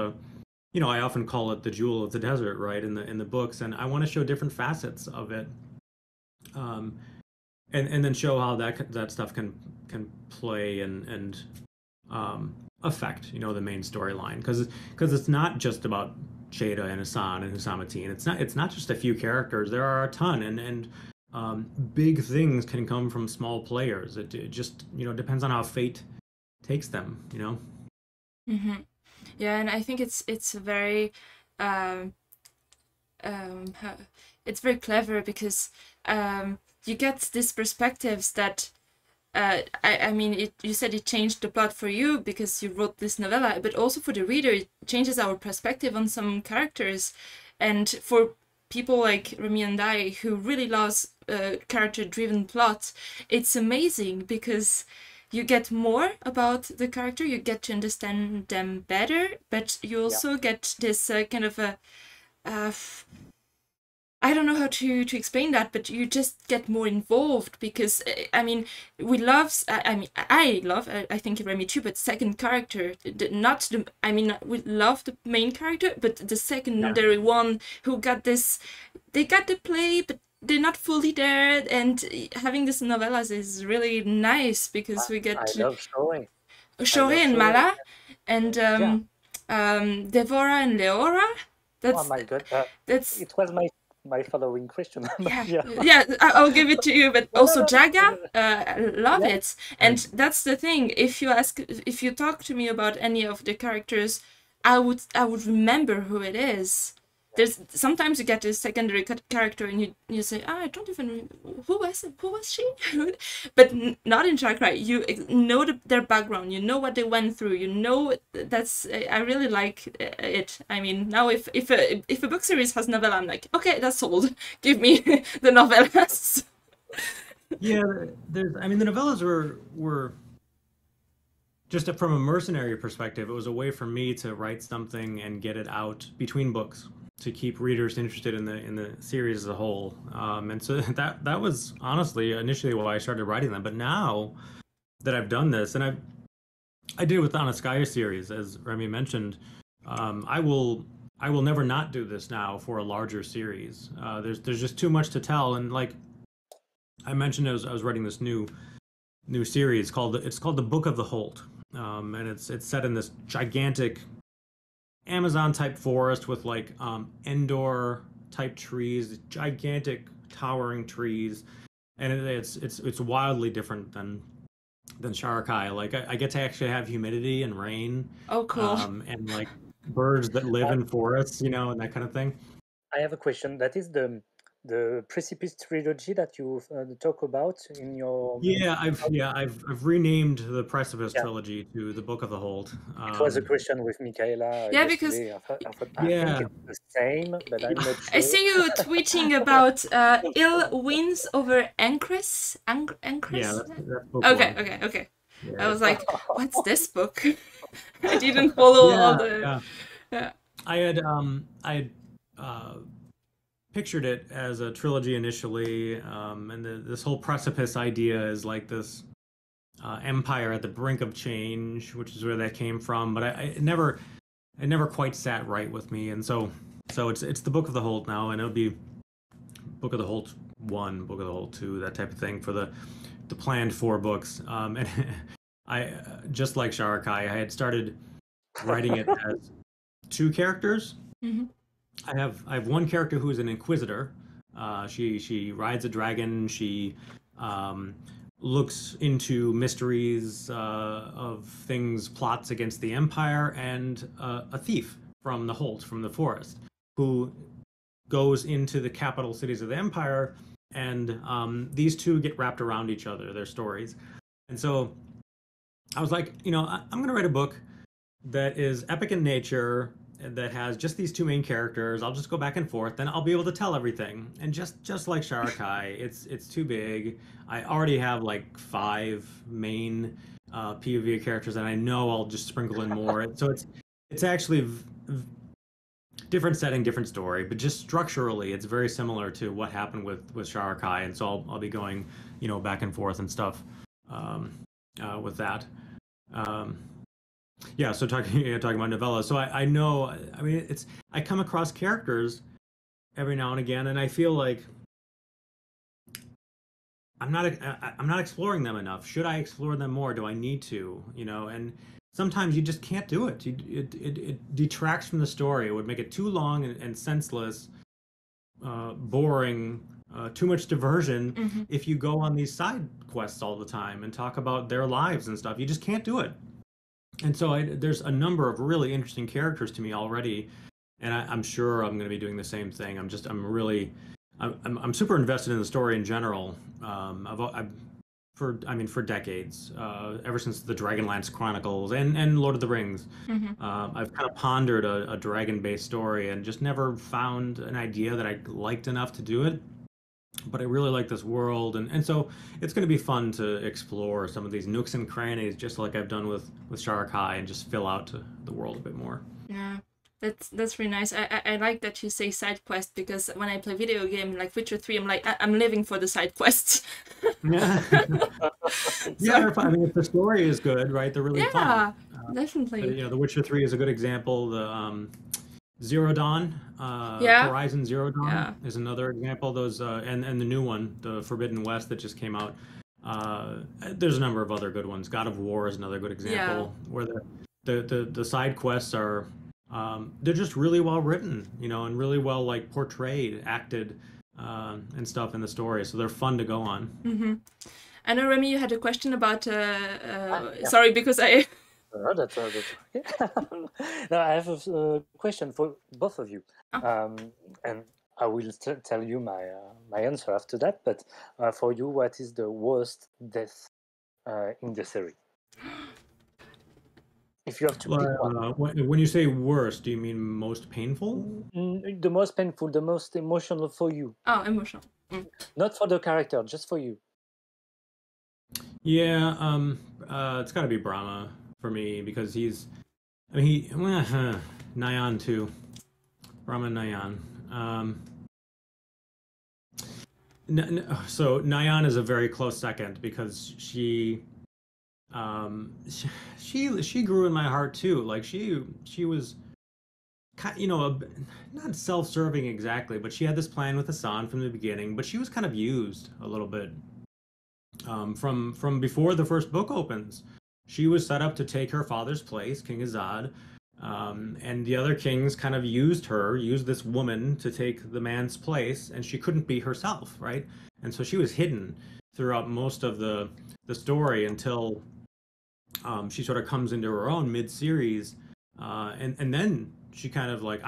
you know, I often call it the jewel of the desert, right, in the books, and I want to show different facets of it, and then show how that stuff can play and affect, you know, the main storyline, because it's not just about Cheda and Assan and Husamatin. It's not just a few characters. There are a ton, and big things can come from small players. It just, you know, depends on how fate takes them, you know. Mm-hmm. Yeah, and I think it's very it's very clever because you get these perspectives that I mean, you said it changed the plot for you because you wrote this novella, but also for the reader, it changes our perspective on some characters. And for people like Rémi and I, who really loves character-driven plots, it's amazing because you get more about the character, you get to understand them better, but you also get this kind of a... I don't know how to explain that, but you just get more involved because, I mean, we love, I love, I think Rémi too, but second character, not the, I mean, we love the main character, but the secondary one who got this, they got the play, but they're not fully there, and having this novellas is really nice because we get I love Shore and Mala, and Devora and Leora. That's, oh my god, that's, it was my following question. yeah, I'll give it to you, but also Jaga, love it. And that's the thing, if you talk to me about any of the characters I would remember who it is. There's sometimes you get a secondary character and you say, I don't even who was she, but not in Sharakhai. You know their background, you know what they went through, you know. That's I really like it. I mean, now if a book series has novella, I'm like, okay, that's sold. Give me the novellas. Yeah, I mean, the novellas were just from a mercenary perspective. It was a way for me to write something and get it out between books, to keep readers interested in the series as a whole. And so that was honestly initially why I started writing them. But now that I've done this, and I did it with the Anaskaya series, as Rémi mentioned, I will never not do this now for a larger series. There's just too much to tell, and like I mentioned, I was writing this new series called the Book of the Holt, and it's set in this gigantic Amazon type forest with like Endor type trees, gigantic towering trees, and it's wildly different than Sharakhai. Like I get to actually have humidity and rain. Oh, cool. And like birds that live in forests, you know, and that kind of thing. I have a question. That is the Precipice trilogy that you talk about in your... I've renamed the Precipice trilogy to the Book of the Holt. It was a question with Mikaela yesterday. I thought I think it's the same, but I'm not sure. I see you tweeting about ill winds over Ancres. Yeah, that's book okay. one. Yeah. I was like, what's this book? I didn't follow all the... Yeah. I had pictured it as a trilogy initially, and this whole precipice idea is like this empire at the brink of change, which is where that came from. But it never quite sat right with me, and so it's the Book of the Holt now, and it'll be Book of the Holt 1, Book of the Holt 2, that type of thing for the planned 4 books. And I just like Sharakhai, I had started writing it as 2 characters. Mm-hmm. I have one character who's an inquisitor. She rides a dragon. She looks into mysteries of things, plots against the Empire, and a thief from the Holt, from the forest, who goes into the capital cities of the Empire, and these two get wrapped around each other, their stories. And so I was like, you know, I'm going to write a book that is epic in nature, that has just these 2 main characters. I'll just go back and forth, then I'll be able to tell everything. And just like Sharakhai, it's too big. I already have like 5 main POV characters, and I know I'll just sprinkle in more. So it's actually different setting, different story, but just structurally, it's very similar to what happened with Sharakhai. And so I'll be going, you know, back and forth and stuff with that. Yeah, so talking about novellas. So I know, I mean, I come across characters every now and again, and I feel like I'm not exploring them enough. Should I explore them more? Do I need to? You know, and sometimes you just can't do it. It detracts from the story. It would make it too long and senseless, boring, too much diversion if you go on these side quests all the time and talk about their lives and stuff. You just can't do it. And so there's a number of really interesting characters to me already, and I'm sure I'm going to be doing the same thing. I'm super invested in the story in general. For decades, ever since the Dragonlance Chronicles and Lord of the Rings, I've kind of pondered a dragon-based story and just never found an idea that I liked enough to do it. But I really like this world, and so it's going to be fun to explore some of these nooks and crannies, just like I've done with Sharakhai, and just fill out the world a bit more. Yeah, that's really nice. I like that you say side quest, because when I play video game like Witcher 3, I'm like, I'm living for the side quests. Yeah. Yeah, I mean, if the story is good, right, they're really fun. Yeah, definitely. But, you know, The Witcher 3 is a good example. The Zero Dawn, Horizon Zero Dawn is another example. Those and the new one, the Forbidden West, that just came out. There's a number of other good ones. God of War is another good example, where the side quests are they're just really well written, you know, and really well like portrayed, acted, and stuff in the story. So they're fun to go on. I know, Rémi, you had a question about. Sorry, because I That's okay. Now I have a question for both of you, and I will tell you my answer after that. But for you, what is the worst death in the series? If you have to pick one. When you say worst, do you mean most painful? The most painful, the most emotional for you. Oh, emotional. Not for the character, just for you. Yeah, it's got to be Brahma for me because he's, I mean, Nyan too, Brahma and Nyan. So Nyan is a very close second because she grew in my heart too. Like she was, not self-serving exactly, but she had this plan with Assan'S from the beginning. But she was kind of used a little bit from before the first book opens. She was set up to take her father's place, King Azad, and the other kings kind of used this woman to take the man's place, and she couldn't be herself, right? And so she was hidden throughout most of the story until she sort of comes into her own mid-series, and then she kind of like,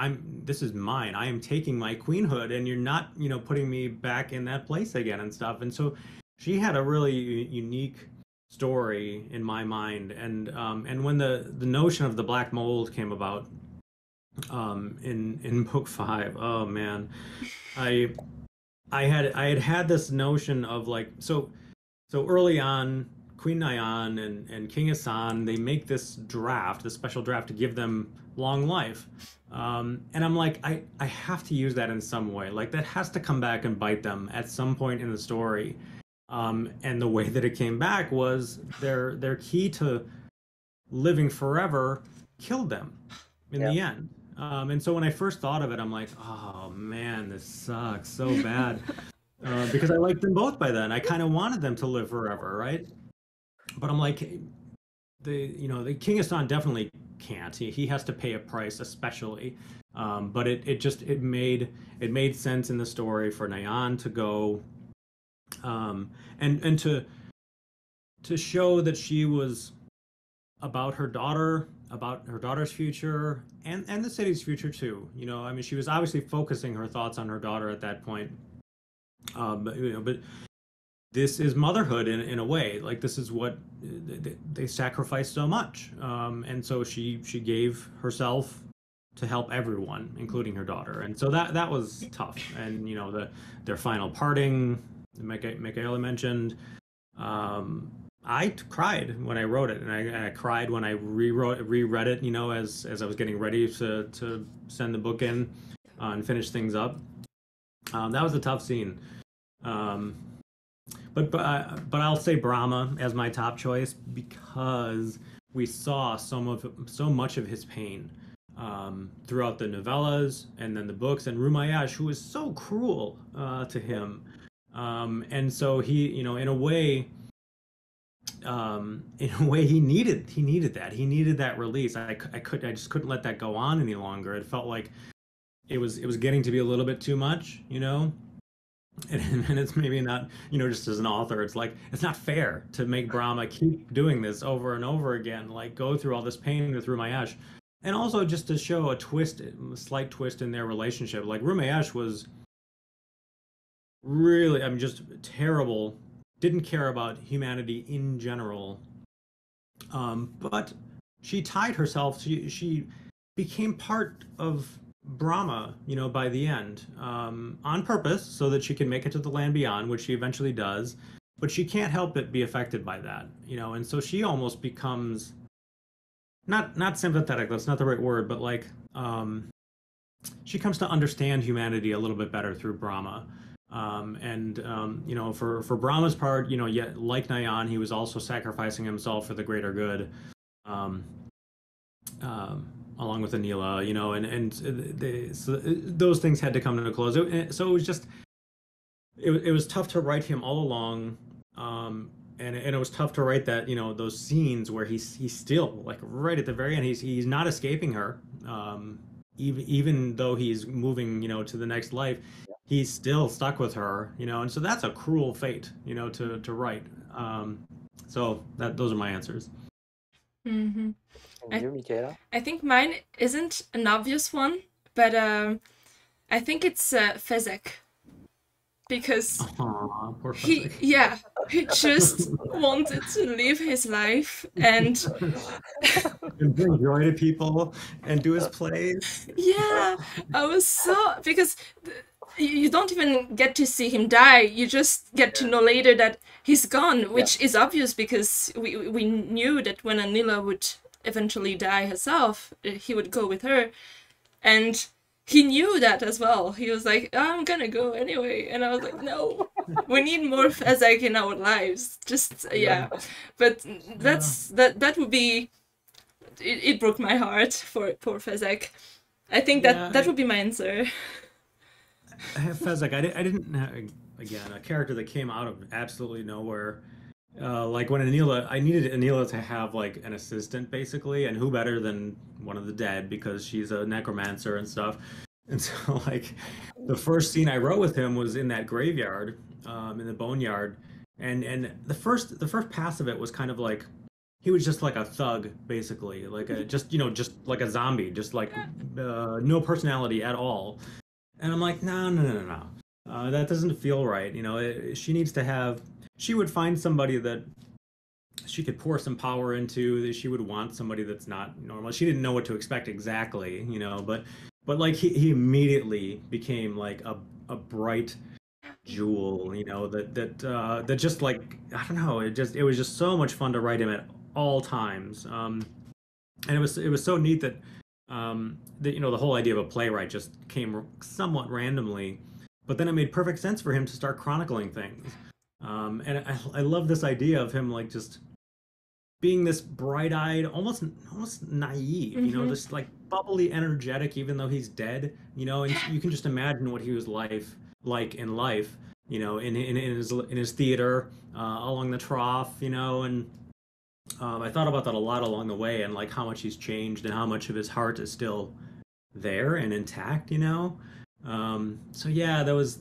this is mine. I am taking my queenhood, and you're not, putting me back in that place again and stuff. And so she had a really unique story in my mind, and when the notion of the black mold came about in book 5, oh man, I had this notion of like, so early on, Queen Nyan and King Assan'S, they make this special draft to give them long life. And I'm like, I have to use that in some way. Like that has to come back and bite them at some point in the story. And the way that it came back was their key to living forever killed them in the end. And so when I first thought of it, I'm like, oh man, this sucks so bad. Because I liked them both by then. I kind of wanted them to live forever, right? But I'm like, the King Assan'S definitely can't. He has to pay a price, especially. But it made sense in the story for Nyan to go, and to show that she was about her daughter's future and the city's future too. I mean, she was obviously focusing her thoughts on her daughter at that point. But this is motherhood in a way. Like this is what they sacrificed so much, and so she gave herself to help everyone, including her daughter. And so that was tough. And their final parting, Mikaela mentioned. I cried when I wrote it, and I cried when I reread it. As I was getting ready to send the book in and finish things up. That was a tough scene. But I'll say Brahma as my top choice because we saw so much of his pain throughout the novellas and then the books, and Rumaysh, who was so cruel to him, and so he, in a way, he needed that. He needed that release. I just couldn't let that go on any longer. It felt like it was getting to be a little bit too much, And it's maybe not, just as an author, it's like, it's not fair to make Brahma keep doing this over and over again, like go through all this pain with Rumaysh. And also just to show a slight twist in their relationship. Like Rumaysh was really, just terrible, didn't care about humanity in general. But she tied herself, she became part of Brahma, by the end, on purpose, so that she can make it to the land beyond, which she eventually does. But she can't help but be affected by that, and so she almost becomes not sympathetic. That's not the right word, but like she comes to understand humanity a little bit better through Brahma. For Brahma's part, yet like Nyan, he was also sacrificing himself for the greater good. Along with Anila, so those things had to come to a close. So it was just, it was tough to write him all along, and it was tough to write that, those scenes where he's still like right at the very end, he's not escaping her, even though he's moving, to the next life, he's still stuck with her, and so that's a cruel fate, to write. So those are my answers. Mm-hmm. And you, Mikaela? I think mine isn't an obvious one, but I think it's Fezek. Because Aw, poor he Fezzik. he just wanted to live his life, and And bring joy to people and do his plays. yeah, I was so, because you don't even get to see him die, you just get to know later that he's gone, which is obvious because we knew that when Anila would eventually die herself, he would go with her, and he knew that as well. He was like, I'm gonna go anyway. And I was like, no, we need more Fezzik in our lives. Just, yeah. But that would be, it broke my heart for poor Fezzik. I think that would be my answer. Fezzik, I didn't, again, a character that came out of absolutely nowhere. Like when I needed Anila to have like an assistant basically, and who better than one of the dead because she's a necromancer and stuff. And so like the first scene I wrote with him was in that graveyard, in the boneyard, and the first pass of it was kind of like he was just like a thug basically, like a just like a zombie, just like no personality at all. And I'm like, no. That doesn't feel right. She needs to have. She would find somebody that she could pour some power into. That she would want somebody that's not normal. She didn't know what to expect exactly, but like he immediately became like a bright jewel, that just like I don't know. It was just so much fun to write him at all times. And it was so neat that the whole idea of a playwright just came somewhat randomly, but then it made perfect sense for him to start chronicling things. And I love this idea of him like just being this bright-eyed, almost naive, just like bubbly, energetic, even though he's dead, and you can just imagine what he was like in life, in his theater, along the trough, and I thought about that a lot along the way, and like how much he's changed and how much of his heart is still there and intact, So yeah, that was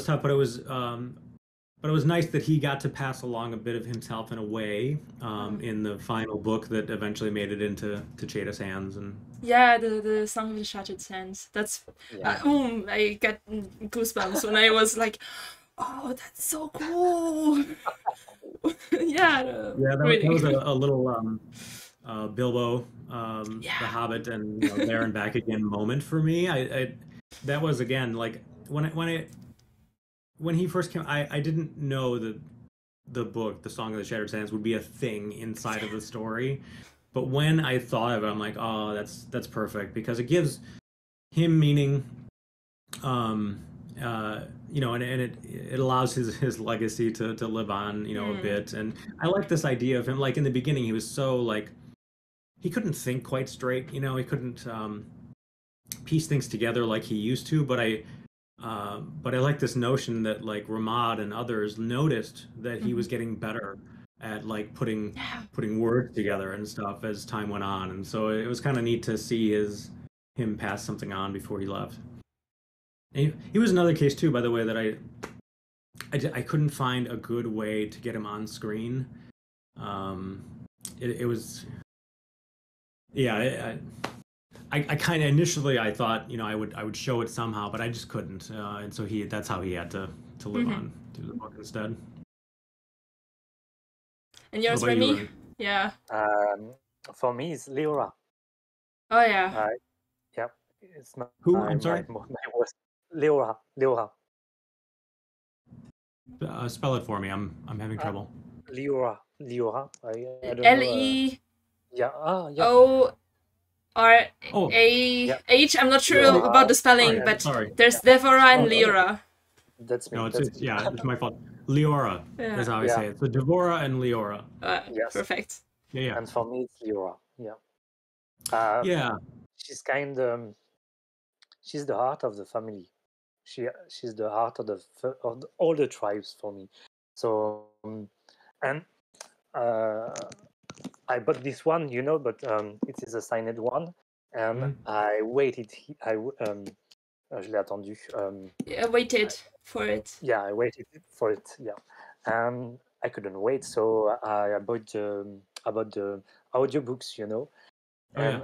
tough, but it was nice that he got to pass along a bit of himself in a way, in the final book that eventually made it into Cheetah's hands. And yeah, the Song of the Shattered Sands. That's I get goosebumps when I was like, oh, that's so cool. Yeah, that was a little Bilbo, the Hobbit, and there and back again moment for me. That was again like when he first came. I didn't know that the book, The Song of the Shattered Sands, would be a thing inside of the story. But when I thought of it, I'm like, oh, that's perfect because it gives him meaning. And it allows his legacy to live on, a bit. And I like this idea of him. Like in the beginning, he was so like he couldn't think quite straight. He couldn't piece things together like he used to. But I like this notion that like Ramad and others noticed that he was getting better at like putting words together and stuff as time went on. And so it was kind of neat to see him pass something on before he left. He was another case too, by the way, that I couldn't find a good way to get him on screen. It was, yeah. I kind of initially I thought I would show it somehow, but I just couldn't, and so that's how he had to live on through the book instead. And yours, Rémi? Yeah. For me, it's Leora. Oh yeah. Yeah, it's my. Who? I'm sorry. My worst. Leora. Spell it for me. I'm having trouble. Leora. I don't L-E. Yeah. Yeah. O-R-A-H. I'm not sure about the spelling, but there's Devora and Leora. That's me. No, it's my fault. Leora is how I say it. So Devora and Leora. Yes. Perfect. Yeah. And for me, it's Leora. Yeah. She's she's the heart of the family. She's the heart of all the tribes for me. So and I bought this one, but it is a signed one, and I waited. Je l'ai attendu. I waited for it. Yeah, I waited for it. Yeah, and I couldn't wait, so I bought about the audiobooks, you know. Oh And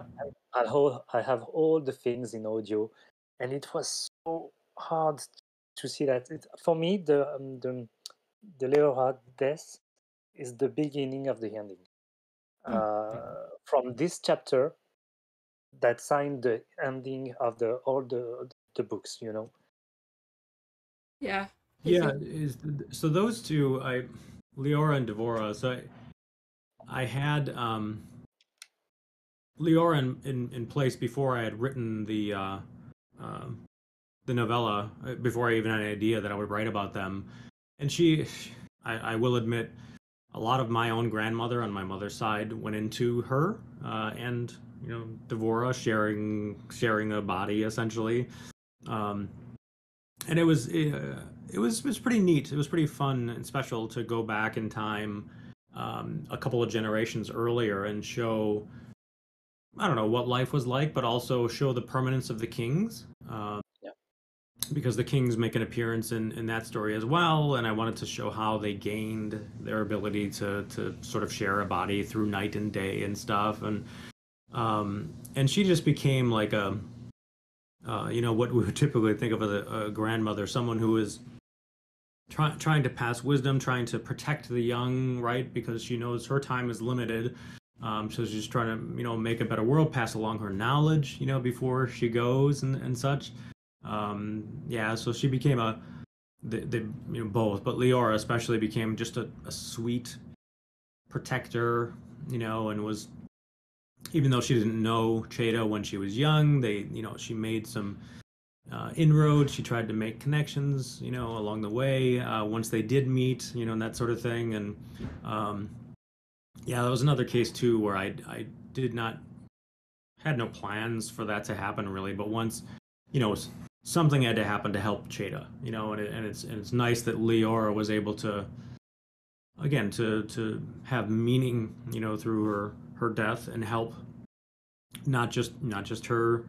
yeah. I have all the things in audio, and it was so hard to see that. For me, the Leora death is the beginning of the ending. Mm. From this chapter, that signed the ending of all the books, you know. Yeah. I Yeah, think. so those two, Leora and Devora. So I had Leora in place before I had written um the novella, before I even had an idea that I would write about them. And I will admit, a lot of my own grandmother on my mother's side went into her, and Devora sharing a body essentially. Um, and it was pretty neat. It was pretty fun and special to go back in time, a couple of generations earlier, and show, I don't know, what life was like, but also show the permanence of the kings. Yeah. Because the kings make an appearance in that story as well, and I wanted to show how they gained their ability to sort of share a body through night and day and stuff. And she just became like what we would typically think of as a grandmother, someone who is trying to pass wisdom, trying to protect the young, right? Because she knows her time is limited. So she's trying to, make a better world, pass along her knowledge, before she goes and such. Yeah, so she became both, but Leora especially became just a sweet protector, and was, even though she didn't know Cheta when she was young, she made some inroads. She tried to make connections, along the way, once they did meet, and that sort of thing. And yeah, that was another case too where I did not had no plans for that to happen really, but once, something had to happen to help Cheta, and it's nice that Leora was able to, again, to have meaning, through her death, and help not just her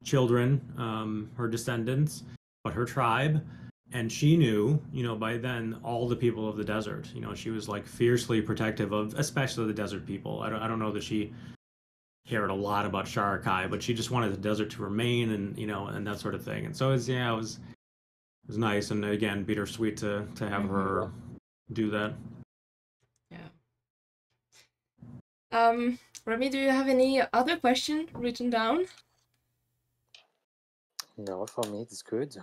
children, her descendants, but her tribe. And she knew, by then, all the people of the desert. She was like fiercely protective of, especially the desert people. I don't know that she cared a lot about Sharakhai, but she just wanted the desert to remain, and that sort of thing. And so it was nice, and again, bittersweet to have her do that. Yeah. Rémi, do you have any other question written down? No, for me it's good.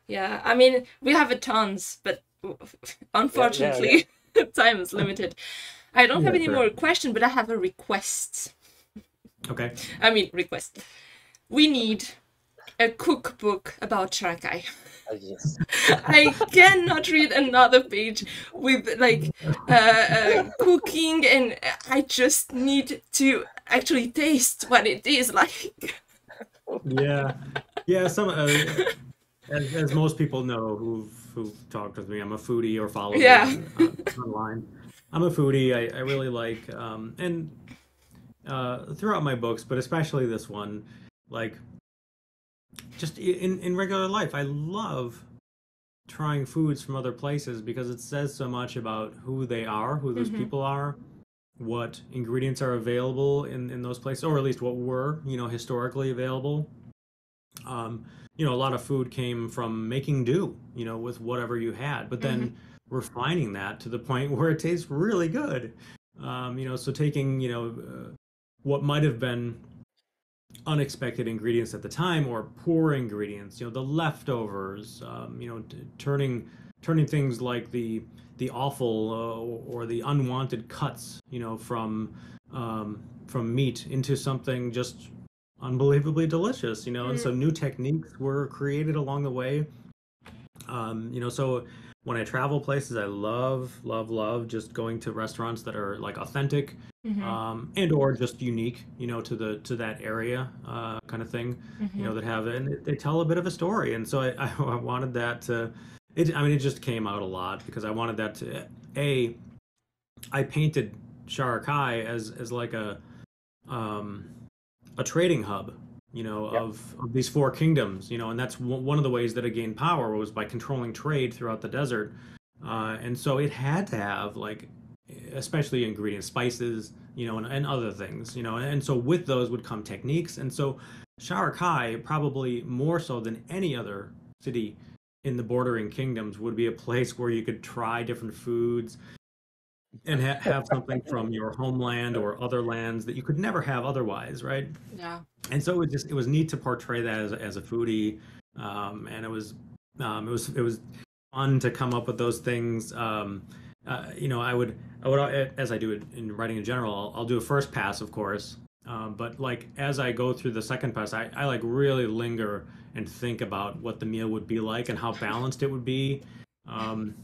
Yeah, I mean, we have a tons, but unfortunately, time is limited. I don't have any more questions, but I have a request. Okay. I mean, request. We need a cookbook about Sharakhai. Yes. I cannot read another page with cooking, and I just need to actually taste what it is like. Yeah. Some as most people know who've talked with me, I'm a foodie or follow me online. I'm a foodie. I really like, and throughout my books, but especially this one, like, just in regular life, I love trying foods from other places because it says so much about who they are, who those people are, what ingredients are available in those places, or at least what were, historically available. A lot of food came from making do, with whatever you had, but then refining that to the point where it tastes really good. So taking, what might have been unexpected ingredients at the time, or poor ingredients, the leftovers, turning things like the awful, or the unwanted cuts, from meat into something just unbelievably delicious, and so new techniques were created along the way. So when I travel places, I love just going to restaurants that are like authentic, and or just unique, to that area, kind of thing, that have, and they tell a bit of a story. And so I wanted that to, it just came out a lot because I wanted that to, I painted Sharakhai as like a trading hub, of these four kingdoms, and that's one of the ways that it gained power was by controlling trade throughout the desert. And so it had to have like especially ingredients, spices, and other things, and so with those would come techniques. And so Sharakhai, probably more so than any other city in the bordering kingdoms, would be a place where you could try different foods and have something from your homeland or other lands that you could never have otherwise, right? Yeah. And so it was neat to portray that as a foodie, and it was fun to come up with those things. I would, as I do it in writing in general, I'll do a first pass, of course, but like as I go through the second pass, I like really linger and think about what the meal would be like and how balanced it would be. I'm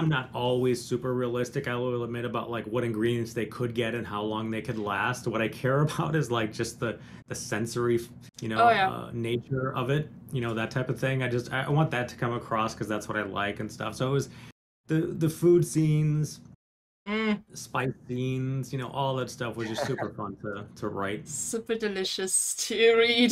not always super realistic, I will admit, about like what ingredients they could get and how long they could last. What I care about is like just the sensory, nature of it, that type of thing. I want that to come across because that's what I like and stuff. So it was the food scenes, spice scenes, all that stuff was just super fun to write. Super delicious to read.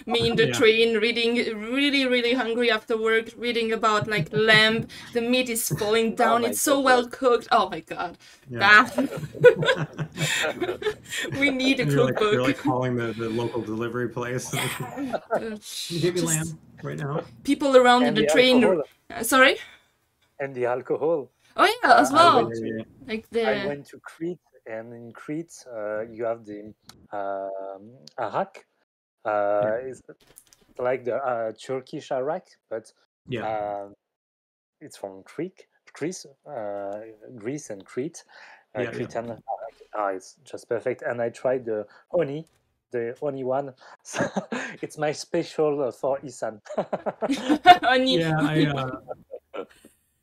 Me in the train reading, really, really hungry after work, reading about like lamb. The meat is falling down. It's so well cooked. Oh my god. Yeah. We need a cookbook. cookbook. You're like calling the local delivery place. Can you give me lamb right now? People around in the train. Sorry? And the alcohol. Oh yeah, as well. I went to Crete, and in Crete, you have the arak. It's like the Turkish arak, but it's from Greece and Crete. Cretan arak. It's just perfect. And I tried the honey one. It's my special for Isan.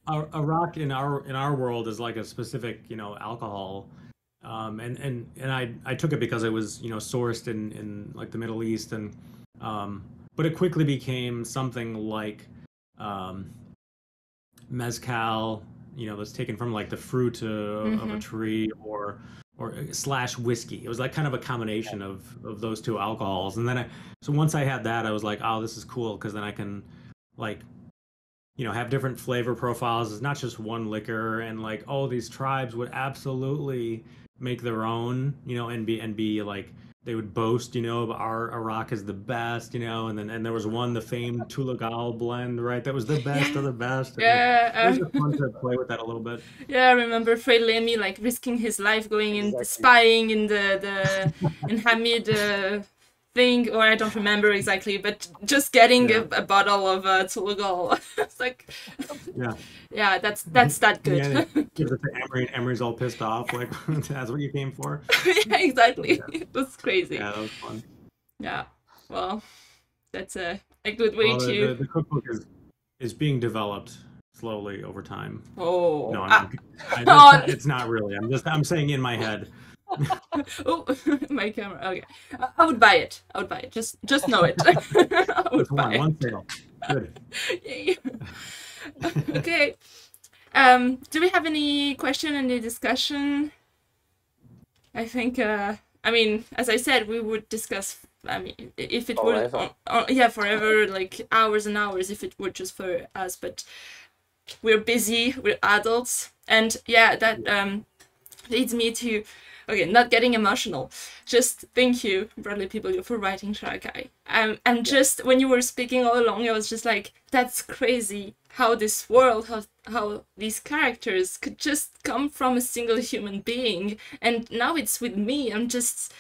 Arak in our world is like a specific alcohol, and I took it because it was sourced in like the Middle East, and but it quickly became something like mezcal, that's taken from like the fruit of a tree or slash whiskey. It was like kind of a combination of those two alcohols, and then so once I had that, I was like, oh, this is cool because then I can like have different flavor profiles. It's not just one liquor, and like, oh, these tribes would absolutely make their own, and be like, they would boast, our Arak is the best, and there was one, the famed Tulagal blend, right? That was the best of the best. Yeah. It was just fun to play with that a little bit. Yeah, I remember Rémi like risking his life going in spying in the in Hamid thing, or I don't remember exactly, but just getting a bottle of Tulagal. It's like, that's that good. Yeah, gives it to Emery, and Emery's all pissed off, like, that's what you came for. Yeah, exactly. Yeah. It was crazy. Yeah, that was fun. Yeah, well, that's a good way to. The cookbook is being developed slowly over time. Oh no, it's not really. I'm saying in my head. Oh, my camera. Okay, I would buy it. Just know it. I would buy one sale. Good. Yay. Okay. Do we have any question, any discussion? I think. I mean, as I said, we would discuss. I mean, if it were, forever, like hours and hours, if it were just for us. But we're busy. We're adults, and that leads me to. Okay, not getting emotional. Just thank you, Bradley Beaulieu, for writing Sharakhai. And just when you were speaking all along, I was just like, that's crazy how this world, how these characters could just come from a single human being. And now it's with me. I'm just...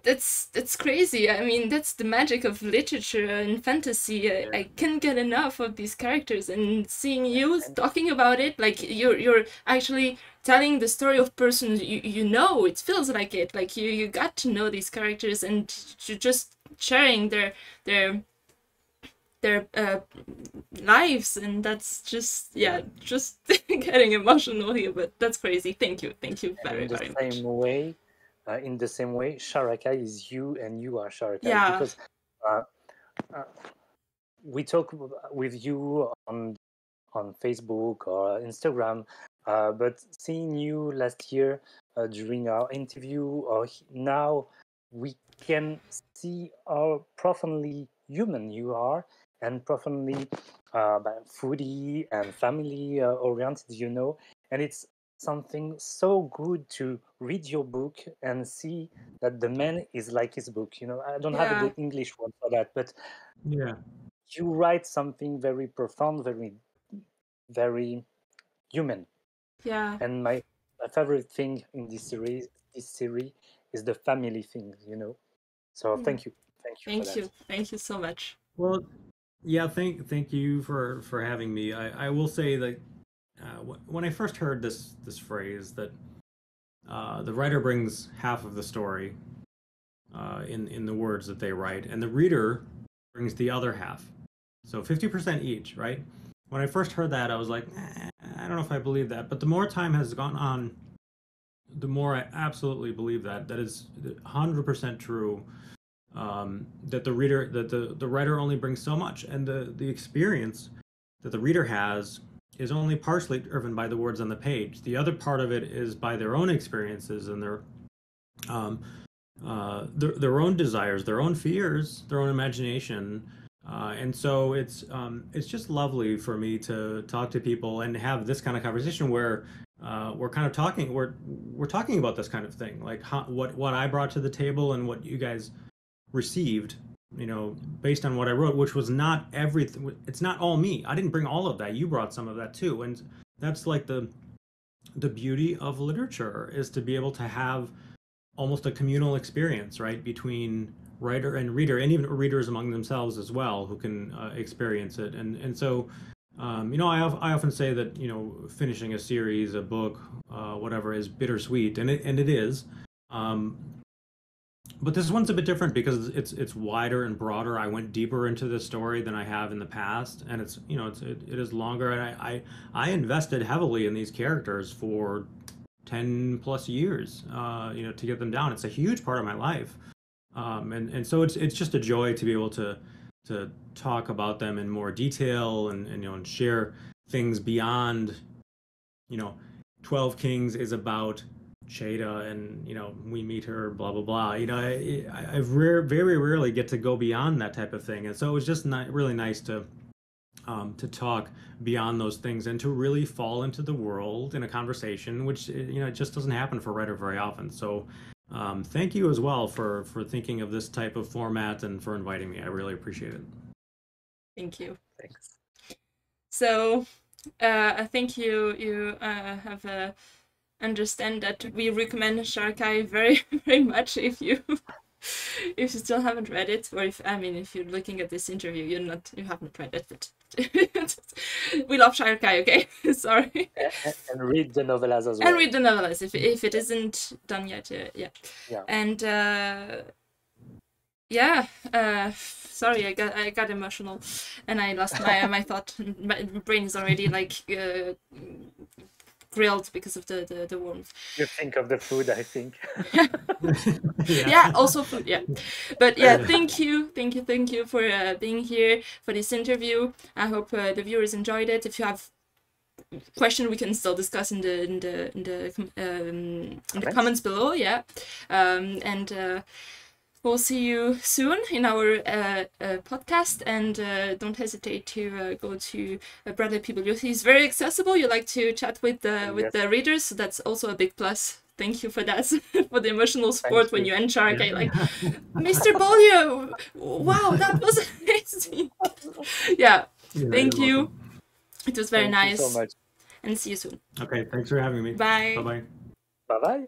That's crazy. I mean, that's the magic of literature and fantasy. I can't get enough of these characters, and seeing you talking about it, like you're actually telling the story of persons it feels like it, like you got to know these characters, and you're just sharing their lives, and that's just just getting emotional here, but that's crazy. Thank you very much. In the same way, Sharakhai is you and you are Sharakhai. Yeah. Because we talk with you on Facebook or Instagram, but seeing you last year during our interview, or now, we can see how profoundly human you are, and profoundly foodie and family oriented, and it's something so good to read your book and see that the man is like his book. I don't have a good English word for that, but Yeah. you write something very profound, very, very human. Yeah. And my favorite thing in this series is the family thing. So thank you Thank you so much. Well, yeah, thank you for having me. I will say that when I first heard this phrase that the writer brings half of the story in the words that they write, and the reader brings the other half, so 50% each, right? When I first heard that, I was like, I don't know if I believe that. But the more time has gone on, the more I absolutely believe that is 100% true. That the writer only brings so much, and the experience that the reader has is only partially driven by the words on the page. The other part of it is by their own experiences and their own desires, their own fears, their own imagination. And so it's just lovely for me to talk to people and have this kind of conversation where we're kind of talking we're talking about this kind of thing, like what I brought to the table and what you guys received, based on what I wrote, which was not everything. It's not all me. I didn't bring all of that. You brought some of that too, and that's like the beauty of literature, is to be able to have almost a communal experience, right, between writer and reader, and even readers among themselves as well, who can experience it. And so I often say that finishing a series, a book, whatever, is bittersweet, and it is. But this one's a bit different because it's wider and broader. I went deeper into the story than I have in the past, and it is longer. And I invested heavily in these characters for 10 plus years, to get them down. It's a huge part of my life, and so it's just a joy to be able to talk about them in more detail and share things beyond. 12 Kings is about Cheda, and we meet her, blah blah blah. I very rarely get to go beyond that type of thing, and so it was just really nice to talk beyond those things and to really fall into the world in a conversation, which it just doesn't happen for a writer very often. So thank you as well for thinking of this type of format and for inviting me. I really appreciate it. Thank you. Thanks. So I think you have understand that we recommend Sharakhai very very much if you still haven't read it, or if you're looking at this interview, you haven't read it, but we love Sharakhai, okay? Sorry. And read the novellas as well. And read the novellas if it isn't done yet. Yeah. And sorry, I got emotional, and I lost my thought. My brain is already like grilled because of the warmth. You think of the food, I think. Yeah, also food, yeah. But yeah, thank you for being here for this interview. I hope the viewers enjoyed it. If you have question, we can still discuss in the comments below, yeah. And we'll see you soon in our podcast, and don't hesitate to go to Bradley Beaulieu. He's very accessible. You like to chat with the readers, so that's also a big plus. Thank you for that, for the emotional support when you end Sharakhai, like, Mr. Beaulieu, wow, that was amazing. Yeah, thank you. It was very nice. Thank you so much. And see you soon. Okay, thanks for having me. Bye. Bye-bye. Bye-bye.